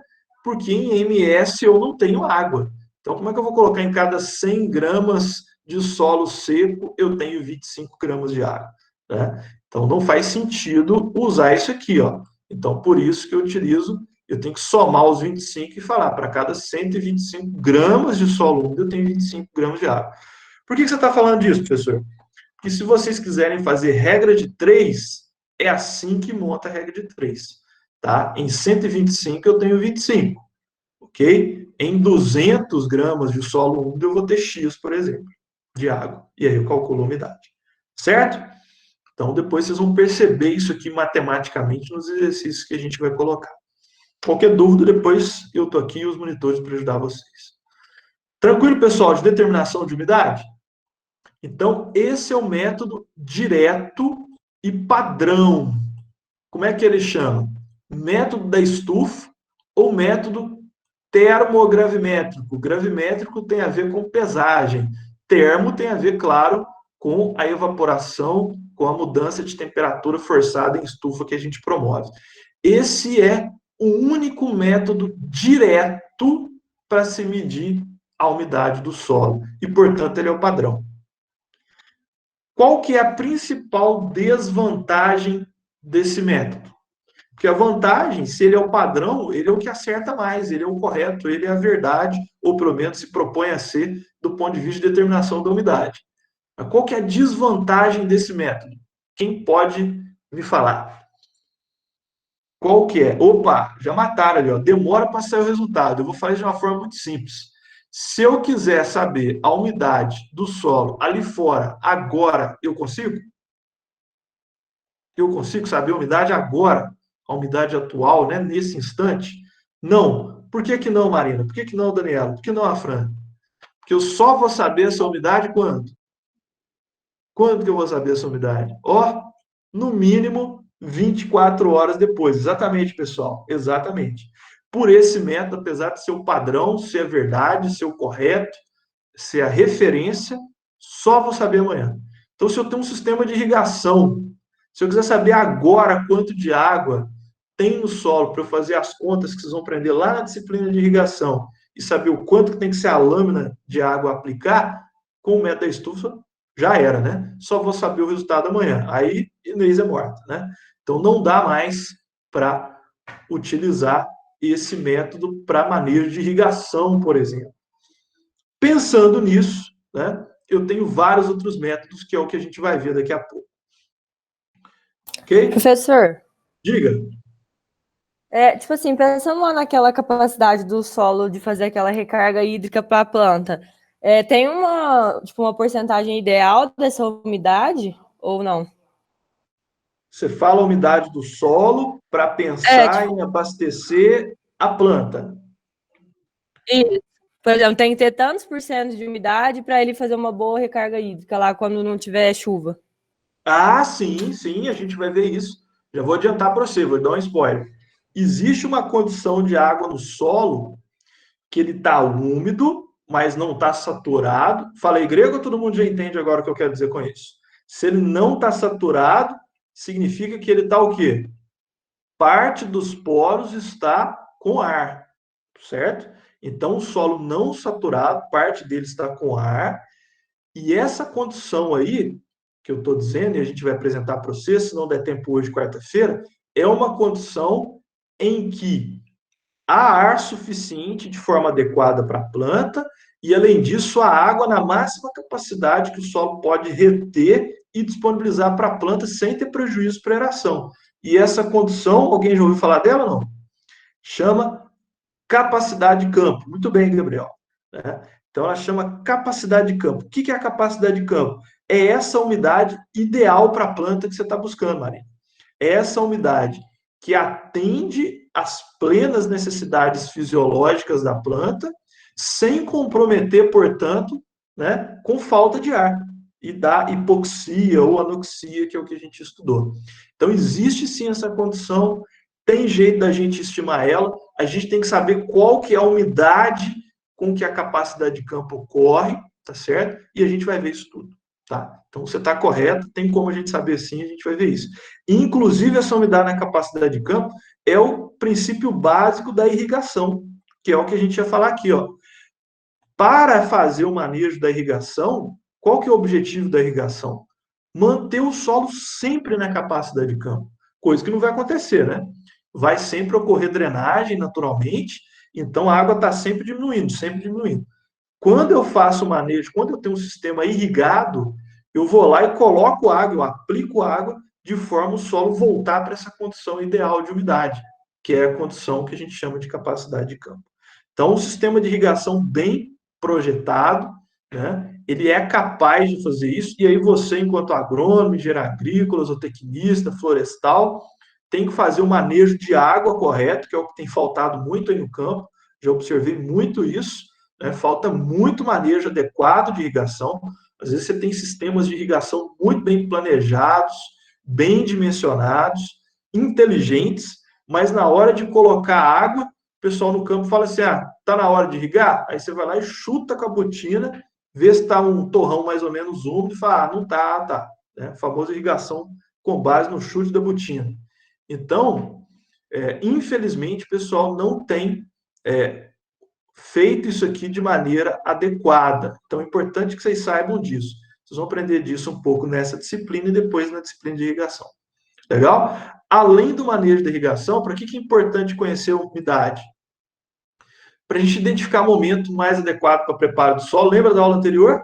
Porque em ms eu não tenho água. Então, como é que eu vou colocar em cada 100 gramas de solo seco, eu tenho 25 gramas de água? Né? Então, não faz sentido usar isso aqui, ó. Então, por isso que eu tenho que somar os 25 e falar, para cada 125 gramas de solo úmido, eu tenho 25 gramas de água. Por que você está falando disso, professor? Porque se vocês quiserem fazer regra de 3, é assim que monta a regra de 3. Tá? Em 125 eu tenho 25, ok? Em 200 gramas de solo úmido eu vou ter X, por exemplo, de água. E aí eu calculo a umidade. Certo? Então depois vocês vão perceber isso aqui matematicamente nos exercícios que a gente vai colocar. Qualquer dúvida, depois eu estou aqui e os monitores para ajudar vocês. Tranquilo, pessoal, de determinação de umidade? Então, esse é o método direto e padrão. Como é que ele chama? Método da estufa ou método termogravimétrico. Gravimétrico tem a ver com pesagem. Termo tem a ver, claro, com a evaporação, com a mudança de temperatura forçada em estufa que a gente promove. Esse é o único método direto para se medir a umidade do solo. E, portanto, ele é o padrão. Qual que é a principal desvantagem desse método? Porque a vantagem, se ele é o padrão, ele é o que acerta mais, ele é o correto, ele é a verdade, ou pelo menos se propõe a ser do ponto de vista de determinação da umidade. Mas qual que é a desvantagem desse método? Quem pode me falar? Qual que é? Opa, já mataram ali, ó. Demora para sair o resultado. Eu vou fazer de uma forma muito simples. Se eu quiser saber a umidade do solo ali fora, agora, eu consigo? Eu consigo saber a umidade agora, a umidade atual, né, nesse instante? Não. Por que que não, Marina? Por que que não, Daniela? Por que não, a Fran? Porque eu só vou saber essa umidade quando? Quando que eu vou saber essa umidade? Ó, no mínimo 24 horas depois. Exatamente, pessoal. Exatamente. Por esse método, apesar de ser o padrão, ser a verdade, ser o correto, ser a referência, só vou saber amanhã. Então, se eu tenho um sistema de irrigação, se eu quiser saber agora quanto de água tem no solo para eu fazer as contas que vocês vão aprender lá na disciplina de irrigação e saber o quanto que tem que ser a lâmina de água a aplicar, com o método da estufa, já era, né? Só vou saber o resultado amanhã. Aí, Inês é morta, né? Então, não dá mais para utilizar esse método para manejo de irrigação, por exemplo. Pensando nisso, né, eu tenho vários outros métodos, que é o que a gente vai ver daqui a pouco. Ok? Professor, Diga. tipo assim, pensando lá naquela capacidade do solo de fazer aquela recarga hídrica para a planta, tem uma porcentagem ideal dessa umidade ou não? Você fala a umidade do solo para pensar Tipo, em abastecer a planta. isso. Por exemplo, tem que ter tantos por cento de umidade para ele fazer uma boa recarga hídrica lá quando não tiver chuva. Ah, sim, sim, a gente vai ver isso. Já vou adiantar para você, vou dar um spoiler. Existe uma condição de água no solo que ele está úmido, mas não está saturado. Falei grego, todo mundo já entende agora o que eu quero dizer com isso. Se ele não está saturado, significa que ele está o quê? Parte dos poros está com ar, certo? Então, o solo não saturado, parte dele está com ar, e essa condição aí, que eu estou dizendo, e a gente vai apresentar para você, se não der tempo hoje, quarta-feira, é uma condição em que há ar suficiente de forma adequada para a planta, e além disso, a água na máxima capacidade que o solo pode reter e disponibilizar para a planta sem ter prejuízo para a aeração. E essa condição, alguém já ouviu falar dela ou não? Chama capacidade de campo. Muito bem, Gabriel. Né? Então, ela chama capacidade de campo. O que é a capacidade de campo? É essa umidade ideal para a planta que você está buscando, Maria. É essa umidade que atende às plenas necessidades fisiológicas da planta, sem comprometer, portanto, né, com falta de ar e da hipoxia ou anoxia, que é o que a gente estudou. Então, existe sim essa condição, tem jeito da gente estimar ela, a gente tem que saber qual que é a umidade com que a capacidade de campo ocorre, tá certo? E a gente vai ver isso tudo, tá? Então, você está correto, tem como a gente saber sim, a gente vai ver isso. Inclusive, essa umidade na capacidade de campo é o princípio básico da irrigação, que é o que a gente ia falar aqui, ó. Para fazer o manejo da irrigação, qual que é o objetivo da irrigação? Manter o solo sempre na capacidade de campo, coisa que não vai acontecer, né? Vai sempre ocorrer drenagem naturalmente, então a água está sempre diminuindo, sempre diminuindo. Quando eu faço o manejo, quando eu tenho um sistema irrigado, eu vou lá e coloco água, eu aplico água, de forma o solo voltar para essa condição ideal de umidade, que é a condição que a gente chama de capacidade de campo. Então, um sistema de irrigação bem projetado, né, ele é capaz de fazer isso, e aí você, enquanto agrônomo, engenheiro agrícola, zootecnista, florestal, tem que fazer o manejo de água correto, que é o que tem faltado muito aí no campo, já observei muito isso, né, falta muito manejo adequado de irrigação. Às vezes você tem sistemas de irrigação muito bem planejados, bem dimensionados, inteligentes, mas na hora de colocar água, o pessoal no campo fala assim: ah, tá na hora de irrigar? Aí você vai lá e chuta com a botina, vê se está um torrão mais ou menos úmido e fala: ah, não tá, tá. Né? A famosa irrigação com base no chute da botina. Então, infelizmente, o pessoal não tem feito isso aqui de maneira adequada. Então, é importante que vocês saibam disso. Vocês vão aprender disso um pouco nessa disciplina e depois na disciplina de irrigação. Legal? Além do manejo da irrigação, para que é importante conhecer a umidade? Para a gente identificar o momento mais adequado para o preparo do solo. Lembra da aula anterior?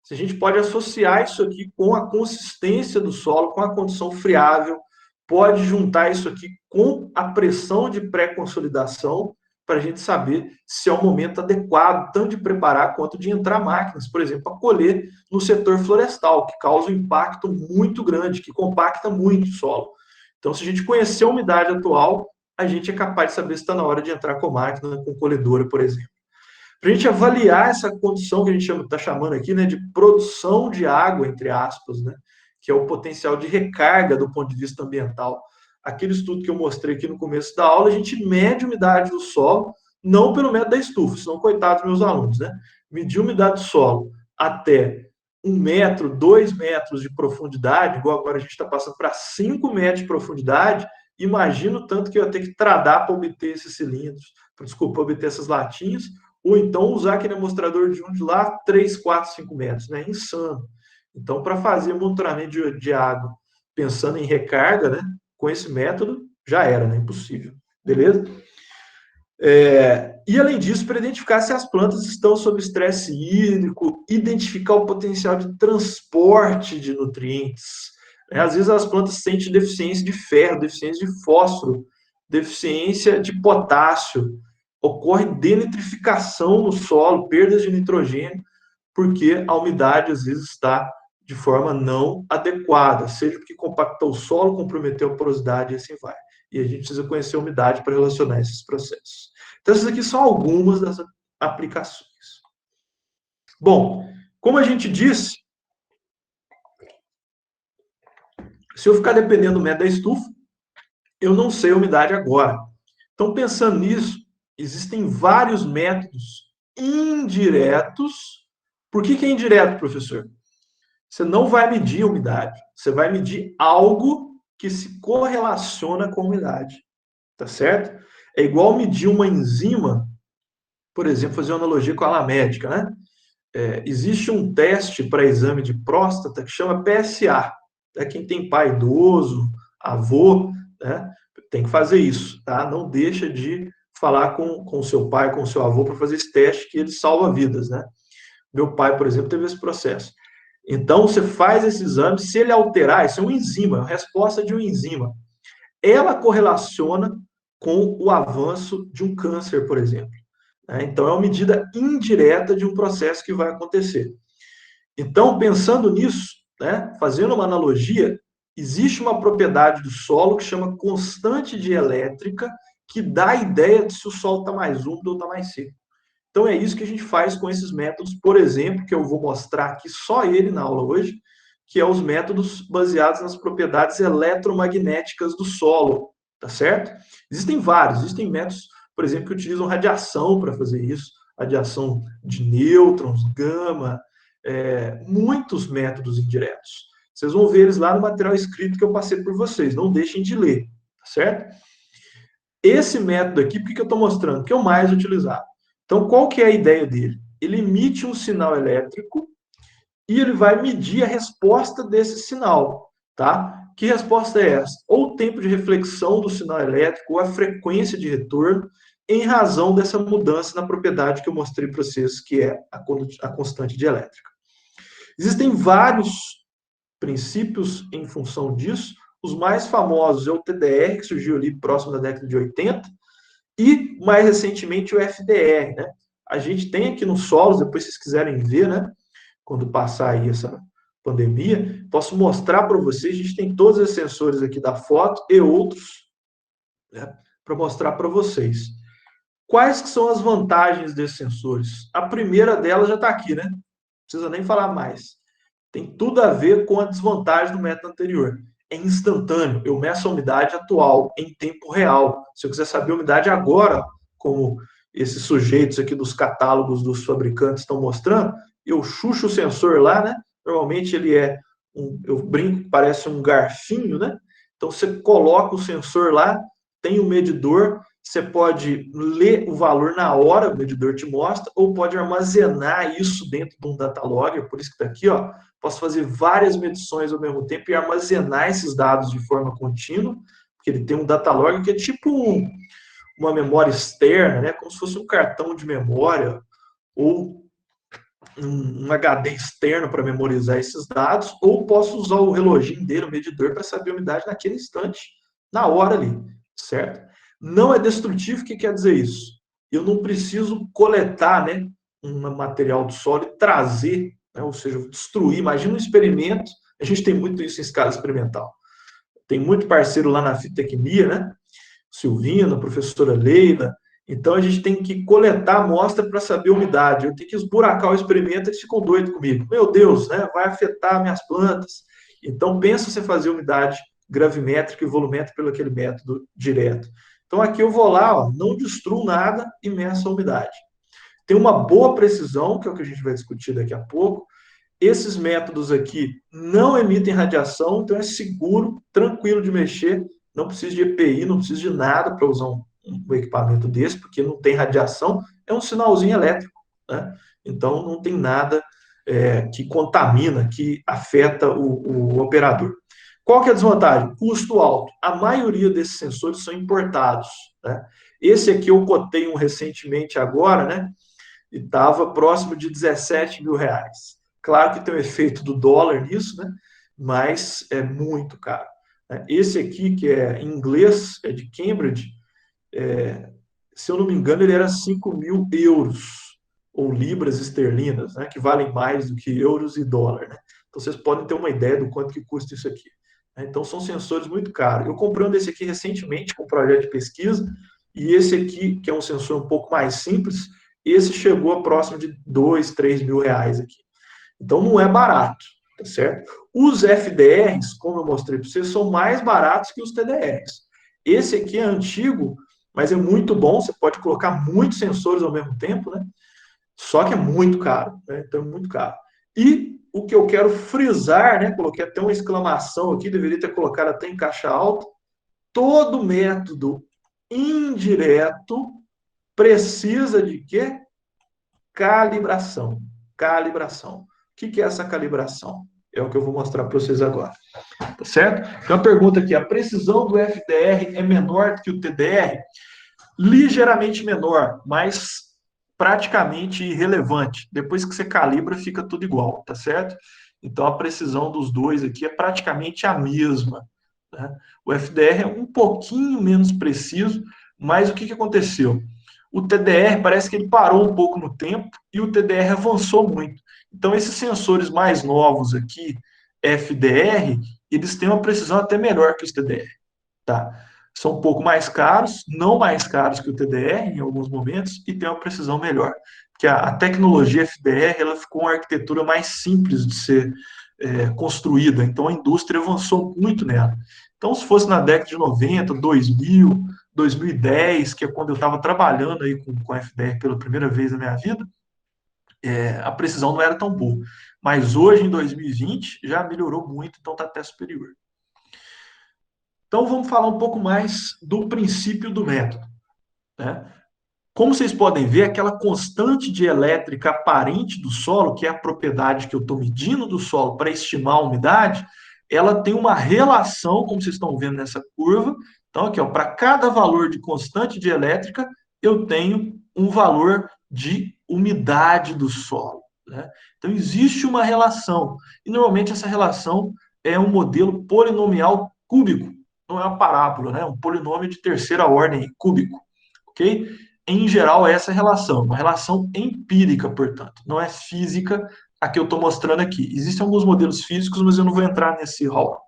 Se a gente pode associar isso aqui com a consistência do solo, com a condição friável, pode juntar isso aqui com a pressão de pré-consolidação, para a gente saber se é o momento adequado, tanto de preparar quanto de entrar máquinas, por exemplo, a colher no setor florestal, que causa um impacto muito grande, que compacta muito o solo. Então, se a gente conhecer a umidade atual, a gente é capaz de saber se está na hora de entrar com máquina, com colhedora, por exemplo. Para a gente avaliar essa condição que a gente está chamando aqui, né, de produção de água, entre aspas, né, que é o potencial de recarga do ponto de vista ambiental. Aquele estudo que eu mostrei aqui no começo da aula, a gente mede a umidade do solo, não pelo método da estufa, senão, coitados meus alunos, né? Medir a umidade do solo até 1 metro, 2 metros de profundidade, igual agora a gente está passando para 5 metros de profundidade, imagina o tanto que eu ia ter que tradar para obter esses cilindros, para obter essas latinhas, ou então usar aquele amostrador de de lá 3, 4, 5 metros, né? Insano. Então, para fazer monitoramento de água, pensando em recarga, né? Com esse método, já era, né? Impossível. Beleza? E, além disso, para identificar se as plantas estão sob estresse hídrico, identificar o potencial de transporte de nutrientes. Às vezes as plantas sentem deficiência de ferro, deficiência de fósforo, deficiência de potássio, ocorre denitrificação no solo, perdas de nitrogênio, porque a umidade às vezes está de forma não adequada, seja porque compactou o solo, comprometeu a porosidade e assim vai. E a gente precisa conhecer a umidade para relacionar esses processos. Então, essas aqui são algumas das aplicações. Bom, como a gente disse, se eu ficar dependendo do método da estufa, eu não sei a umidade agora. Então, pensando nisso, existem vários métodos indiretos. Por que é indireto, professor? Você não vai medir a umidade, você vai medir algo que se correlaciona com a umidade, tá certo? É igual medir uma enzima, por exemplo, fazer uma analogia com a ala médica, né? Existe um teste para exame de próstata que chama PSA. Quem tem pai idoso, avô, né, tem que fazer isso, tá? Não deixa de falar com o seu pai, com o seu avô para fazer esse teste que ele salva vidas, né? Meu pai, por exemplo, teve esse processo. Então, você faz esse exame, se ele alterar, isso é uma enzima, é uma resposta de uma enzima. Ela correlaciona com o avanço de um câncer, por exemplo. Então, é uma medida indireta de um processo que vai acontecer. Então, pensando nisso, né, fazendo uma analogia, existe uma propriedade do solo que chama constante dielétrica, que dá a ideia de se o solo está mais úmido ou está mais seco. Então, é isso que a gente faz com esses métodos, por exemplo, que eu vou mostrar aqui só ele na aula hoje, que é os métodos baseados nas propriedades eletromagnéticas do solo, tá certo? Existem vários, existem métodos, por exemplo, que utilizam radiação para fazer isso, radiação de nêutrons, gama, muitos métodos indiretos. Vocês vão ver eles lá no material escrito que eu passei por vocês, não deixem de ler, tá certo? Esse método aqui, por que eu estou mostrando? Que é o mais utilizado. Então, qual que é a ideia dele? Ele emite um sinal elétrico e ele vai medir a resposta desse sinal, tá? Que resposta é essa? Ou o tempo de reflexão do sinal elétrico, ou a frequência de retorno. em razão dessa mudança na propriedade que eu mostrei para vocês, que é a constante dielétrica. Existem vários princípios em função disso. Os mais famosos é o TDR, que surgiu ali próximo da década de 80, e mais recentemente o FDR, né? A gente tem aqui nos solos, depois se vocês quiserem ver, né? Quando passar aí essa pandemia, posso mostrar para vocês, a gente tem todos os sensores aqui da foto e outros, né? Para mostrar para vocês. Quais que são as vantagens desses sensores? A primeira delas já está aqui, né? Não precisa nem falar mais. Tem tudo a ver com a desvantagem do método anterior. É instantâneo. Eu meço a umidade atual, em tempo real. Se eu quiser saber a umidade agora, como esses sujeitos aqui dos catálogos dos fabricantes estão mostrando, eu chucho o sensor lá, né? Normalmente ele eu brinco, parece um garfinho, né? Então você coloca o sensor lá, tem um medidor, você pode ler o valor na hora, o medidor te mostra, ou pode armazenar isso dentro de um data logger, por isso que está aqui, ó. Posso fazer várias medições ao mesmo tempo e armazenar esses dados de forma contínua, porque ele tem um data logger que é tipo uma memória externa, né? Como se fosse um cartão de memória ou um HD externo para memorizar esses dados, ou posso usar o reloginho dele, o medidor, para saber a umidade naquele instante, na hora ali, certo? Não é destrutivo, o que quer dizer isso? Eu não preciso coletar, né, um material do solo e trazer, né, ou seja, destruir. Imagina um experimento, a gente tem muito isso em escala experimental. Tem muito parceiro lá na fitotecnia, né? Silvina, a professora Leila. Então a gente tem que coletar a amostra para saber a umidade. Eu tenho que esburacar o experimento, eles ficam doidos comigo. Meu Deus, né? Vai afetar minhas plantas. Então pensa você fazer umidade gravimétrica e volumétrica pelo aquele método direto. Então aqui eu vou lá, ó, não destruo nada e meço a umidade. Tem uma boa precisão, que é o que a gente vai discutir daqui a pouco. Esses métodos aqui não emitem radiação, então é seguro, tranquilo de mexer, não precisa de EPI, não precisa de nada para usar um equipamento desse, porque não tem radiação, é um sinalzinho elétrico, né? Então não tem nada que contamina, que afeta o operador. Qual que é a desvantagem? Custo alto. A maioria desses sensores são importados, né? Esse aqui eu cotei um recentemente agora, né? E estava próximo de 17 mil reais. Claro que tem o efeito do dólar nisso, né? Mas é muito caro. Esse aqui, que é em inglês, é de Cambridge, se eu não me engano, ele era 5 mil euros, ou libras esterlinas, né? Que valem mais do que euros e dólar, né? Então vocês podem ter uma ideia do quanto que custa isso aqui. Então são sensores muito caros. Eu comprei um desse aqui recentemente com um projeto de pesquisa, e esse aqui, que é um sensor um pouco mais simples, esse chegou a próximo de 2, 3 mil reais aqui. Então não é barato, tá certo? Os FDRs, como eu mostrei para vocês, são mais baratos que os TDRs. Esse aqui é antigo, mas é muito bom, você pode colocar muitos sensores ao mesmo tempo, né? Só que é muito caro, né? Então é muito caro. E o que eu quero frisar, né? Coloquei até uma exclamação aqui, deveria ter colocado até em caixa alta. Todo método indireto precisa de quê? Calibração. Calibração. O que é essa calibração? É o que eu vou mostrar para vocês agora. Tá certo? Então, a pergunta aqui: a precisão do FDR é menor que o TDR? Ligeiramente menor, mas praticamente irrelevante. Depois que você calibra, fica tudo igual, tá certo? Então, a precisão dos dois aqui é praticamente a mesma, né? O FDR é um pouquinho menos preciso, mas o que aconteceu? O TDR parece que ele parou um pouco no tempo e o TDR avançou muito. Então, esses sensores mais novos aqui, FDR, eles têm uma precisão até melhor que os TDR, tá? São um pouco mais caros, não mais caros que o TDR em alguns momentos, e tem uma precisão melhor. Porque a tecnologia FDR ela ficou uma arquitetura mais simples de ser construída, então a indústria avançou muito nela. Então, se fosse na década de 90, 2000, 2010, que é quando eu estava trabalhando aí com FDR pela primeira vez na minha vida, a precisão não era tão boa. Mas hoje, em 2020, já melhorou muito, então está até superior. Então, vamos falar um pouco mais do princípio do método, né? Como vocês podem ver, aquela constante dielétrica aparente do solo, que é a propriedade que eu estou medindo do solo para estimar a umidade, ela tem uma relação, como vocês estão vendo nessa curva. Então, aqui, para cada valor de constante dielétrica, eu tenho um valor de umidade do solo, né? Então, existe uma relação, e normalmente essa relação é um modelo polinomial cúbico, não é uma parábola, né? É um polinômio de terceira ordem cúbico, ok? Em geral, é essa relação, uma relação empírica, portanto, não é física a que eu estou mostrando aqui. Existem alguns modelos físicos, mas eu não vou entrar nesse rol.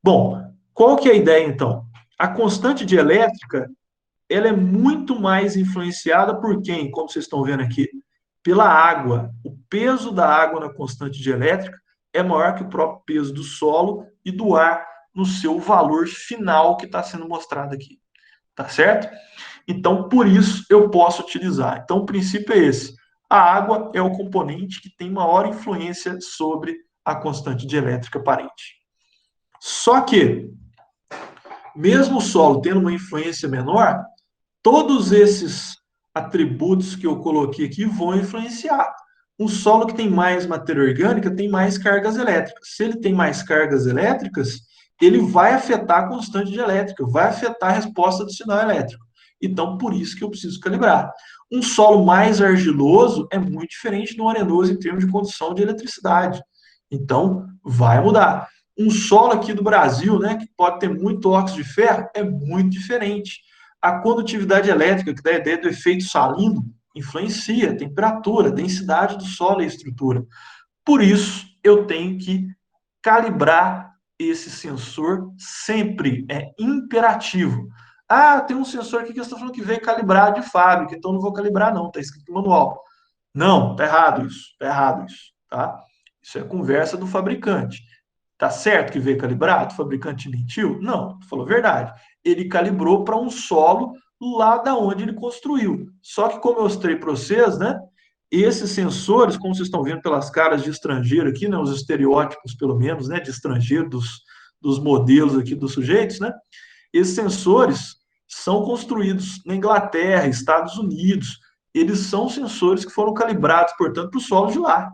Bom, qual que é a ideia, então? A constante dielétrica ela é muito mais influenciada por quem, como vocês estão vendo aqui? Pela água. O peso da água na constante dielétrica é maior que o próprio peso do solo e do ar no seu valor final que está sendo mostrado aqui. Tá certo? Então, por isso, eu posso utilizar. Então, o princípio é esse. A água é o componente que tem maior influência sobre a constante dielétrica aparente. Só que, mesmo o solo tendo uma influência menor, todos esses atributos que eu coloquei aqui vão influenciar. Um solo que tem mais matéria orgânica tem mais cargas elétricas. Se ele tem mais cargas elétricas, ele vai afetar a constante de elétrica, vai afetar a resposta do sinal elétrico. Então, por isso que eu preciso calibrar. Um solo mais argiloso é muito diferente do arenoso em termos de condução de eletricidade. Então, vai mudar. Um solo aqui do Brasil, né, que pode ter muito óxido de ferro, é muito diferente. A condutividade elétrica, que dá a ideia do efeito salino, influencia a temperatura, a densidade do solo e a estrutura. Por isso, eu tenho que calibrar esse sensor sempre, é imperativo. Ah, tem um sensor aqui que eu estou falando que veio calibrar de fábrica, então não vou calibrar não, está escrito no manual. Não, está errado isso, está errado isso, tá? Isso é conversa do fabricante. Tá certo que veio calibrado? O fabricante mentiu? Não, falou a verdade. Ele calibrou para um solo lá da onde ele construiu. Só que, como eu mostrei para vocês, né? Esses sensores, como vocês estão vendo pelas caras de estrangeiro aqui, né? Os estereótipos, pelo menos, né? De estrangeiro, dos modelos aqui dos sujeitos, né? Esses sensores são construídos na Inglaterra, Estados Unidos. Eles são sensores que foram calibrados, portanto, para o solo de lá,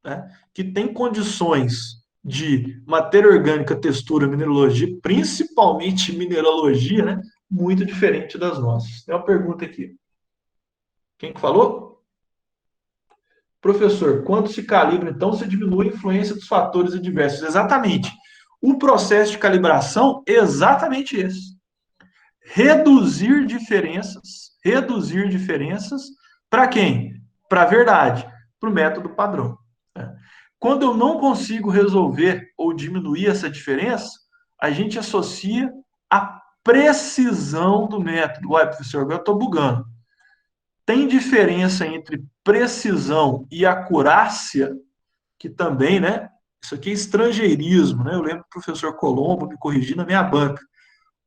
né? Que tem condições de matéria orgânica, textura, mineralogia, principalmente mineralogia, né? Muito diferente das nossas. Tem uma pergunta aqui. Quem que falou? Professor, quando se calibra, então, se diminui a influência dos fatores adversos. Exatamente. O processo de calibração é exatamente esse. Reduzir diferenças para quem? Para a verdade, para o método padrão. Né? Quando eu não consigo resolver ou diminuir essa diferença, a gente associa a precisão do método. Ué, professor, agora eu estou bugando. Tem diferença entre precisão e acurácia, que também, né? Isso aqui é estrangeirismo, né? Eu lembro do professor Colombo me corrigindo na minha banca.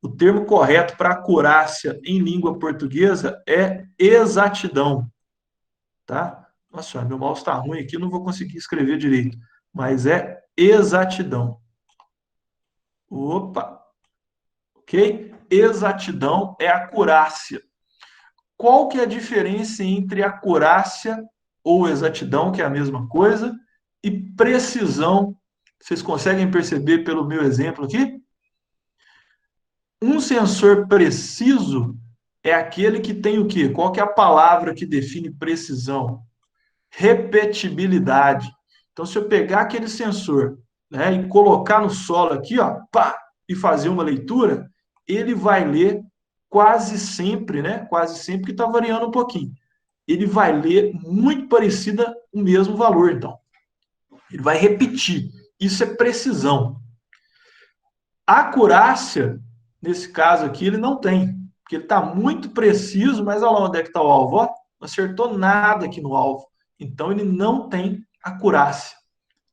O termo correto para acurácia em língua portuguesa é exatidão, tá? Nossa, meu mouse está ruim aqui, não vou conseguir escrever direito, mas é exatidão. Opa, ok? Exatidão é acurácia. Qual que é a diferença entre acurácia ou exatidão, que é a mesma coisa, e precisão? Vocês conseguem perceber pelo meu exemplo aqui? Um sensor preciso é aquele que tem o quê? Qual que é a palavra que define precisão? Repetibilidade. Então, se eu pegar aquele sensor, né, e colocar no solo aqui, ó, pá, e fazer uma leitura, ele vai ler quase sempre, né? Quase sempre que está variando um pouquinho. Ele vai ler muito parecida o mesmo valor, então. Ele vai repetir. Isso é precisão. A acurácia, nesse caso aqui, ele não tem, porque ele está muito preciso, mas olha lá onde é que está o alvo, ó, não acertou nada aqui no alvo. Então, ele não tem acurácia.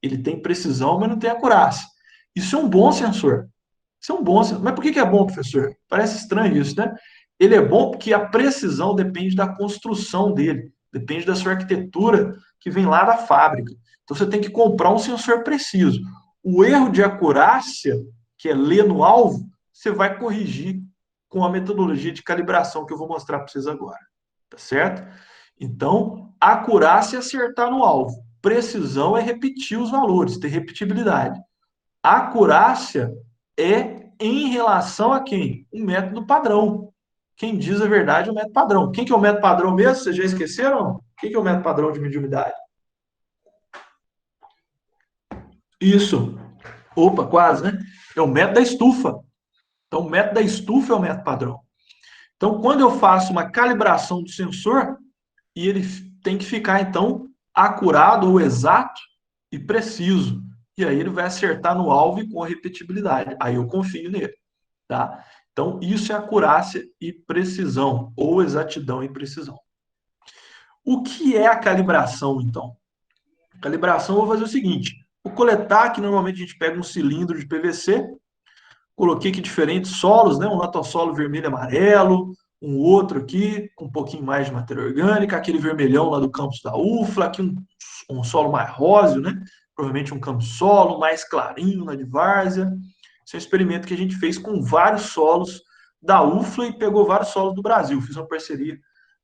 Ele tem precisão, mas não tem acurácia. Isso é um bom sensor. Isso é um bom sensor. Mas por que é bom, professor? Parece estranho isso, né? Ele é bom porque a precisão depende da construção dele, depende da sua arquitetura que vem lá da fábrica. Então, você tem que comprar um sensor preciso. O erro de acurácia que é ler no alvo, você vai corrigir com a metodologia de calibração que eu vou mostrar para vocês agora. Tá certo? Então, acurácia é acertar no alvo. Precisão é repetir os valores, ter repetibilidade. Acurácia é em relação a quem? Um método padrão. Quem diz a verdade é o método padrão. Quem que é o método padrão mesmo? Vocês já esqueceram? Quem que é o método padrão de medir umidade? Isso. Opa, quase, né? É o método da estufa. Então, o método da estufa é o método padrão. Então, quando eu faço uma calibração do sensor, e ele tem que ficar, então, acurado ou exato e preciso. E aí ele vai acertar no alvo e com a repetibilidade. Aí eu confio nele, tá? Então, isso é acurácia e precisão, ou exatidão e precisão. O que é a calibração, então? A calibração, eu vou fazer o seguinte: vou coletar, que normalmente a gente pega um cilindro de PVC, coloquei aqui diferentes solos, né? Um natossolo vermelho e amarelo, um outro aqui com um pouquinho mais de matéria orgânica, aquele vermelhão lá do campus da UFLA, aqui um solo mais róseo, né? Provavelmente um campus solo mais clarinho na de várzea. Esse é um experimento que a gente fez com vários solos da UFLA e pegou vários solos do Brasil. Fiz uma parceria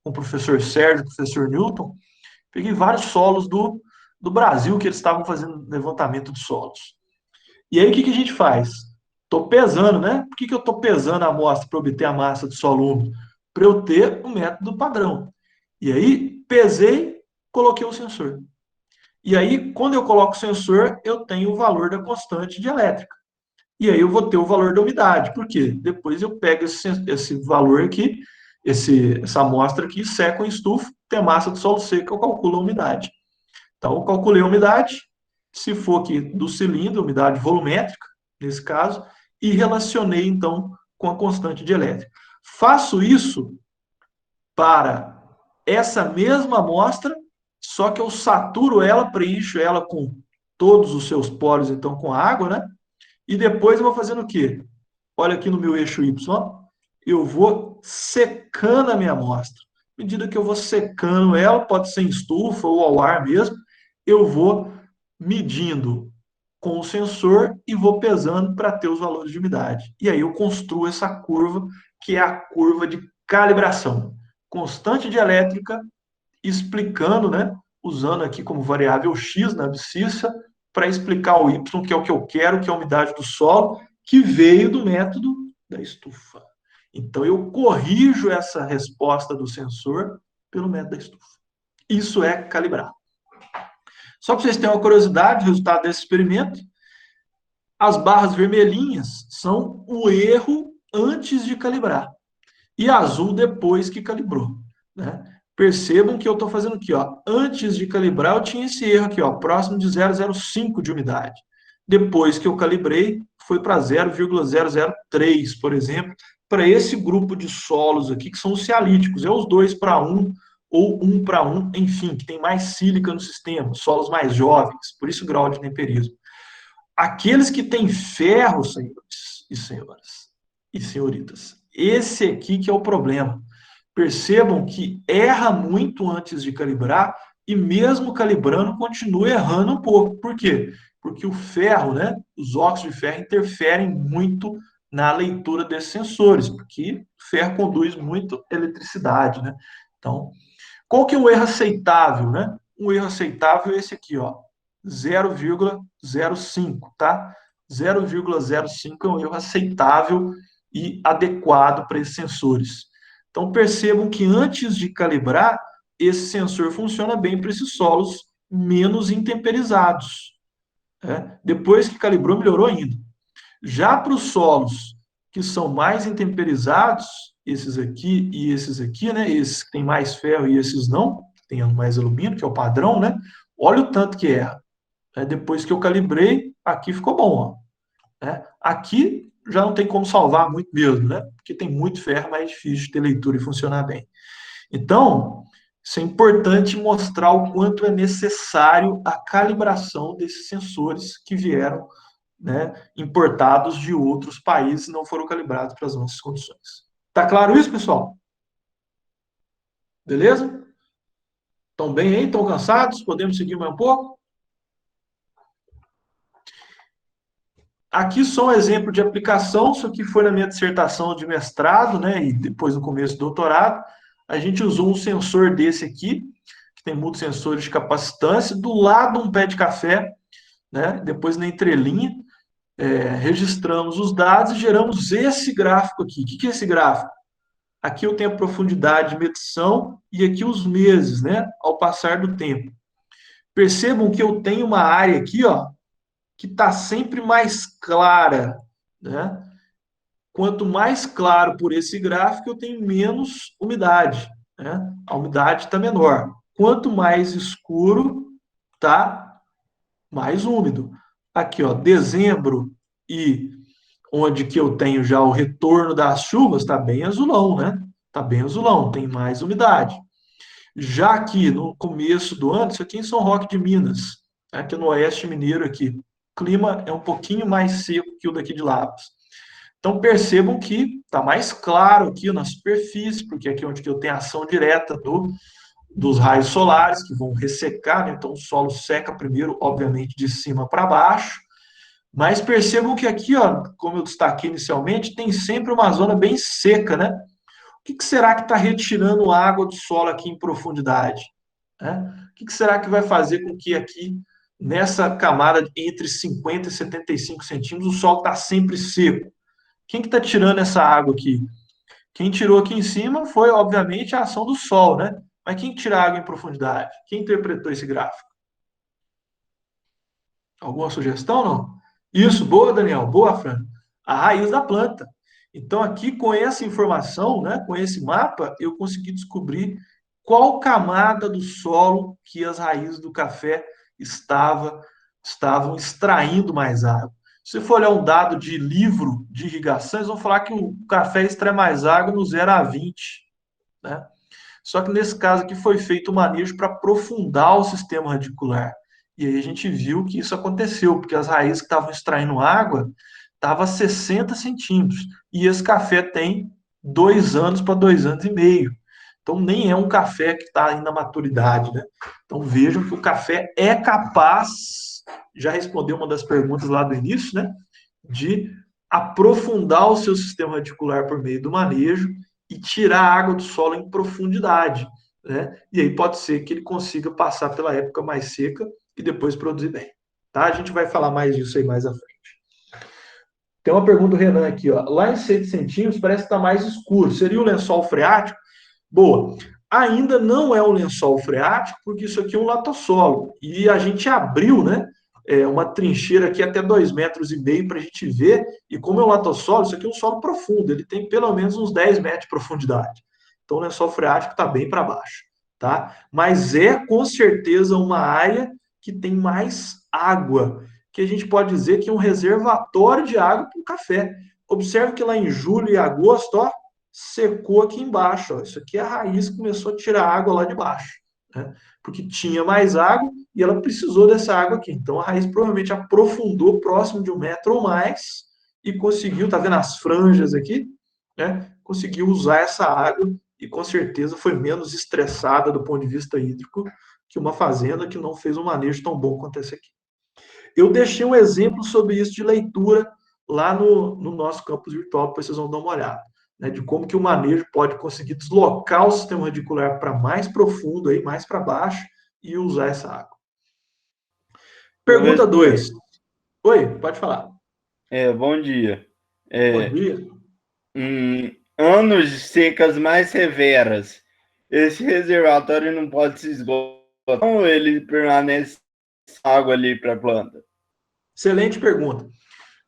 com o professor Sérgio, o professor Newton. Peguei vários solos do Brasil que eles estavam fazendo levantamento de solos. E aí, o que a gente faz? Estou pesando, né? Por que eu estou pesando a amostra para obter a massa do solo úmido? Para eu ter o método padrão. E aí, pesei, coloquei o sensor. E aí, quando eu coloco o sensor, eu tenho o valor da constante de elétrica. E aí eu vou ter o valor da umidade. Por quê? Depois eu pego esse valor aqui, essa amostra aqui, seco em estufa, tem a massa do solo seco, eu calculo a umidade. Então, eu calculei a umidade, se for aqui do cilindro, umidade volumétrica, nesse caso, e relacionei, então, com a constante de elétrica. Faço isso para essa mesma amostra, só que eu saturo ela, preencho ela com todos os seus poros, então, com água, né? E depois eu vou fazendo o quê? Olha aqui no meu eixo Y, eu vou secando a minha amostra. À medida que eu vou secando ela, pode ser em estufa ou ao ar mesmo, eu vou medindo com o sensor e vou pesando para ter os valores de umidade. E aí eu construo essa curva, que é a curva de calibração. Constante de elétrica, explicando, né, usando aqui como variável x na abscissa, para explicar o y, que é o que eu quero, que é a umidade do solo, que veio do método da estufa. Então, eu corrijo essa resposta do sensor pelo método da estufa. Isso é calibrar. Só para vocês terem uma curiosidade, o resultado desse experimento, as barras vermelhinhas são o erro antes de calibrar e azul depois que calibrou, né? Percebam que eu estou fazendo aqui, ó. Antes de calibrar, eu tinha esse erro aqui, ó, próximo de 0,05 de umidade. Depois que eu calibrei, foi para 0,003, por exemplo, para esse grupo de solos aqui, que são os cialíticos, é os 2:1 ou 1:1, enfim, que tem mais sílica no sistema, solos mais jovens, por isso o grau de temperismo. Aqueles que têm ferro, senhores e senhoras e senhoritas, esse aqui que é o problema. Percebam que erra muito antes de calibrar e mesmo calibrando continua errando um pouco. Por quê? Porque o ferro, né, os óxidos de ferro interferem muito na leitura desses sensores, porque o ferro conduz muito eletricidade, né? Então, qual que é o erro aceitável, né? Um erro aceitável é esse aqui, ó, 0,05, tá? 0,05 é um erro aceitável e adequado para esses sensores. Então, percebam que antes de calibrar, esse sensor funciona bem para esses solos menos intemperizados, né? Depois que calibrou, melhorou ainda. Já para os solos que são mais intemperizados, esses aqui, né? Esses que têm mais ferro e esses não, que têm mais alumínio, que é o padrão, né? Olha o tanto que erra. Depois que eu calibrei, aqui ficou bom, ó, né? Aqui já não tem como salvar muito mesmo, né? Porque tem muito ferro, mas é difícil de ter leitura e funcionar bem. Então, isso é importante mostrar o quanto é necessário a calibração desses sensores que vieram, né, importados de outros países e não foram calibrados para as nossas condições. Tá claro isso, pessoal? Beleza? Estão bem aí? Estão cansados? Podemos seguir mais um pouco? Aqui só um exemplo de aplicação, isso aqui foi na minha dissertação de mestrado, né, e depois no começo do doutorado. A gente usou um sensor desse aqui, que tem muitos sensores de capacitância, do lado de um pé de café, né, depois na entrelinha, registramos os dados e geramos esse gráfico aqui. O que é esse gráfico? Aqui eu tenho a profundidade de medição e aqui os meses, né, ao passar do tempo. Percebam que eu tenho uma área aqui, ó, que está sempre mais clara, né? Quanto mais claro por esse gráfico, eu tenho menos umidade, né? A umidade está menor. Quanto mais escuro, tá mais úmido. Aqui, ó, dezembro e onde que eu tenho já o retorno das chuvas, está bem azulão, né? Está bem azulão, tem mais umidade. Já aqui no começo do ano, isso aqui em São Roque de Minas, aqui no Oeste Mineiro aqui, o clima é um pouquinho mais seco que o daqui de Lavras. Então percebam que está mais claro aqui na superfície, porque aqui é onde que eu tenho a ação direta dos raios solares, que vão ressecar, né? Então o solo seca primeiro, obviamente, de cima para baixo. Mas percebam que aqui, ó, como eu destaquei inicialmente, tem sempre uma zona bem seca, né? O que será que está retirando água do solo aqui em profundidade? Né? O que será que vai fazer com que aqui, nessa camada entre 50 e 75 centímetros, o solo está sempre seco? Quem que está tirando essa água aqui? Quem tirou aqui em cima foi, obviamente, a ação do sol, né? Mas quem tira a água em profundidade? Quem interpretou esse gráfico? Alguma sugestão, não? Isso, boa, Daniel, boa, Fran. A raiz da planta. Então, aqui com essa informação, né, com esse mapa, eu consegui descobrir qual camada do solo que as raízes do café estavam extraindo mais água. Se você for olhar um dado de livro de irrigação, eles vão falar que o café extrai mais água no 0 a 20, né? Só que nesse caso aqui foi feito o manejo para aprofundar o sistema radicular. E aí a gente viu que isso aconteceu, porque as raízes que estavam extraindo água estavam a 60 centímetros. E esse café tem 2 anos para 2 anos e meio. Então nem é um café que está ainda na maturidade, né? Então vejam que o café é capaz, já respondeu uma das perguntas lá do início, né? De aprofundar o seu sistema radicular por meio do manejo e tirar a água do solo em profundidade, né? E aí pode ser que ele consiga passar pela época mais seca e depois produzir bem, tá? A gente vai falar mais disso aí mais à frente. Tem uma pergunta do Renan aqui, ó. Lá em 6 centímetros parece que está mais escuro. Seria o lençol freático? Boa. Ainda não é um lençol freático, porque isso aqui é um latossolo. E a gente abriu, né? Uma trincheira aqui até 2,5 metros para a gente ver. E como é um latossolo, isso aqui é um solo profundo. Ele tem pelo menos uns 10 metros de profundidade. Então o lençol freático está bem para baixo, tá? Mas é com certeza uma área que tem mais água, que a gente pode dizer que é um reservatório de água para o café. Observe que lá em julho e agosto, ó, secou aqui embaixo. Ó. Isso aqui é a raiz que começou a tirar água lá de baixo, né? Porque tinha mais água e ela precisou dessa água aqui. Então a raiz provavelmente aprofundou próximo de 1 metro ou mais e conseguiu, tá vendo as franjas aqui, né? Conseguiu usar essa água e com certeza foi menos estressada do ponto de vista hídrico que uma fazenda que não fez um manejo tão bom quanto esse aqui. Eu deixei um exemplo sobre isso de leitura lá no nosso campus virtual, depois vocês vão dar uma olhada, né, de como que o manejo pode conseguir deslocar o sistema radicular para mais profundo, aí, mais para baixo, e usar essa água. Pergunta Professor, 2. Oi, pode falar. Bom dia. Bom dia. Em anos de secas mais severas, esse reservatório não pode se esgotar ou ele permanece água ali para a planta? Excelente pergunta.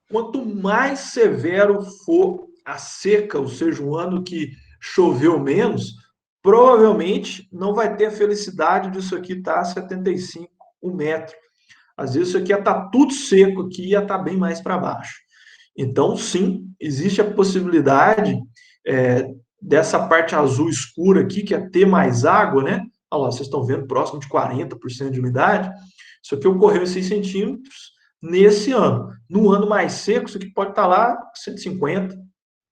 Quanto mais severo for a seca, ou seja, um ano que choveu menos, provavelmente não vai ter a felicidade disso aqui estar a 75 um metro. Às vezes isso aqui ia estar tudo seco aqui, ia estar bem mais para baixo. Então, sim, existe a possibilidade dessa parte azul escura aqui, que é ter mais água, né? Olha lá, vocês estão vendo próximo de 40% de umidade. Isso aqui ocorreu em 6 centímetros nesse ano. No ano mais seco, isso aqui pode estar lá 150,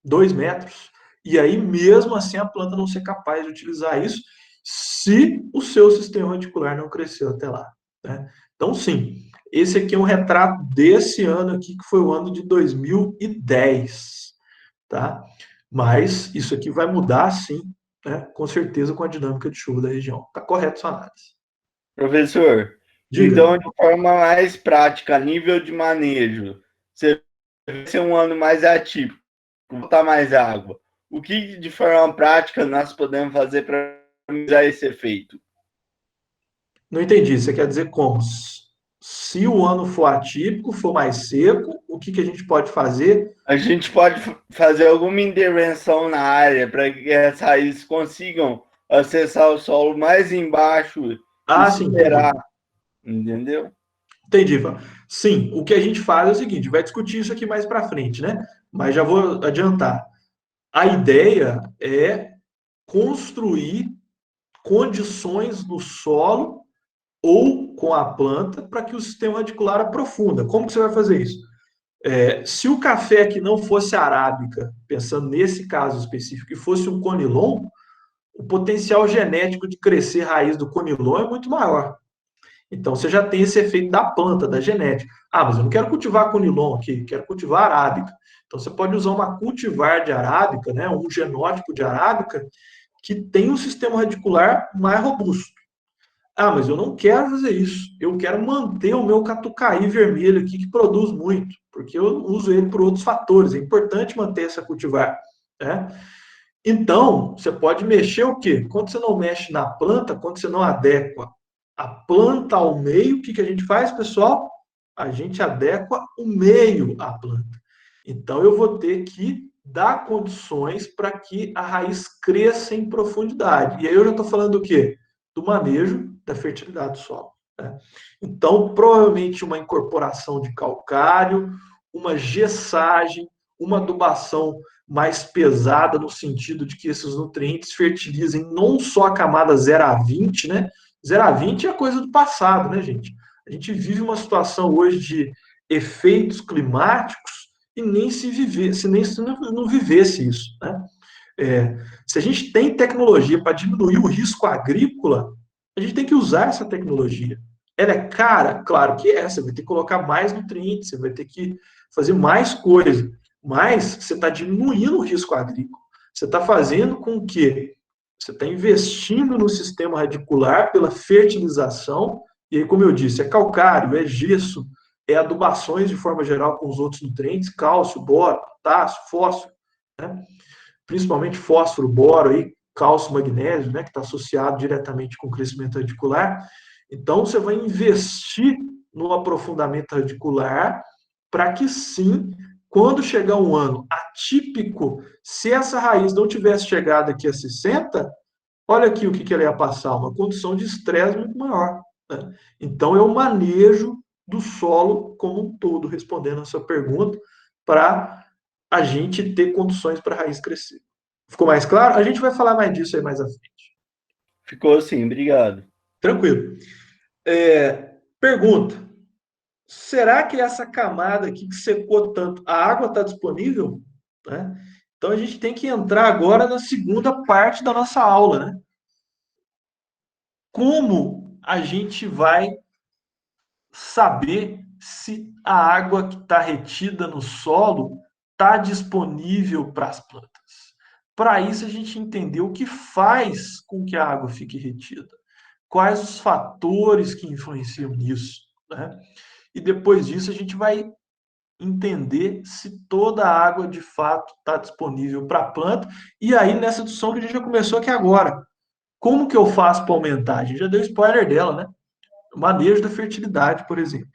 2 metros. E aí, mesmo assim, a planta não ser capaz de utilizar isso se o seu sistema radicular não cresceu até lá, né? Então, sim, esse aqui é um retrato desse ano aqui, que foi o ano de 2010, tá? Mas isso aqui vai mudar, sim, né? Com certeza, com a dinâmica de chuva da região. Tá correto sua análise. Professor, Diga. então, de forma mais prática, a nível de manejo, você vai ser um ano mais atípico, botar mais água. o que de forma prática nós podemos fazer para minimizar esse efeito? Não entendi. Você quer dizer como? Se o ano for atípico, for mais seco, o que a gente pode fazer? A gente pode fazer alguma intervenção na área para que as raízes consigam acessar o solo mais embaixo e Ah, sim, superar, entendi. entendeu? Entendi, Ivan. Sim, o que a gente faz é o seguinte, vai discutir isso aqui mais para frente, né? Mas já vou adiantar. A ideia é construir condições no solo ou com a planta para que o sistema radicular aprofunda. Como que você vai fazer isso? Se o café que não fosse arábica, pensando nesse caso específico, e fosse um conilon, o potencial genético de crescer raiz do conilon é muito maior. Então, você já tem esse efeito da planta, da genética. Ah, mas eu não quero cultivar conilon aqui, quero cultivar arábica. Então, você pode usar uma cultivar de arábica, né, um genótipo de arábica, que tem um sistema radicular mais robusto. Ah, mas eu não quero fazer isso. Eu quero manter o meu catucaí vermelho aqui, que produz muito, porque eu uso ele por outros fatores. É importante manter essa cultivar, né? Então, você pode mexer o quê? Quando você não mexe na planta, quando você não adequa a planta ao meio, o que a gente faz, pessoal? A gente adequa o meio à planta. Então, eu vou ter que dar condições para que a raiz cresça em profundidade. E aí eu já estou falando do quê? Do manejo da fertilidade do solo, né? Então, provavelmente uma incorporação de calcário, uma gessagem, uma adubação mais pesada, no sentido de que esses nutrientes fertilizem não só a camada 0 a 20, né? 0 a 20 é coisa do passado, né, gente? A gente vive uma situação hoje de efeitos climáticos e nem se viver, se nem se não vivesse isso, né? Se a gente tem tecnologia para diminuir o risco agrícola, a gente tem que usar essa tecnologia. Ela é cara? Claro que é. Você vai ter que colocar mais nutrientes, você vai ter que fazer mais coisa. Mas você está diminuindo o risco agrícola. Você está fazendo com que você está investindo no sistema radicular pela fertilização. E aí, como eu disse, é calcário, é gesso, é adubações de forma geral com os outros nutrientes, cálcio, boro, potássio, fósforo, né? Principalmente fósforo, boro, aí, cálcio, magnésio, né, que está associado diretamente com o crescimento radicular. Então, você vai investir no aprofundamento radicular para que sim, quando chegar um ano atípico, se essa raiz não tivesse chegado aqui a 60, olha aqui o que ela ia passar, uma condição de estresse muito maior, né? Então, é o manejo do solo como um todo, respondendo a sua pergunta, para a gente ter condições para a raiz crescer. Ficou mais claro? A gente vai falar mais disso aí mais à frente. Ficou assim, obrigado. Tranquilo. Pergunta: será que essa camada aqui que secou tanto, a água está disponível? Né? Então a gente tem que entrar agora na segunda parte da nossa aula, né? Como a gente vai saber se a água que está retida no solo está disponível para as plantas? Para isso, a gente entender o que faz com que a água fique retida, quais os fatores que influenciam nisso, né? E depois disso, a gente vai entender se toda a água de fato está disponível para a planta. E aí, nessa discussão que a gente já começou aqui agora, como que eu faço para aumentar? A gente já deu spoiler dela, né? O manejo da fertilidade, por exemplo.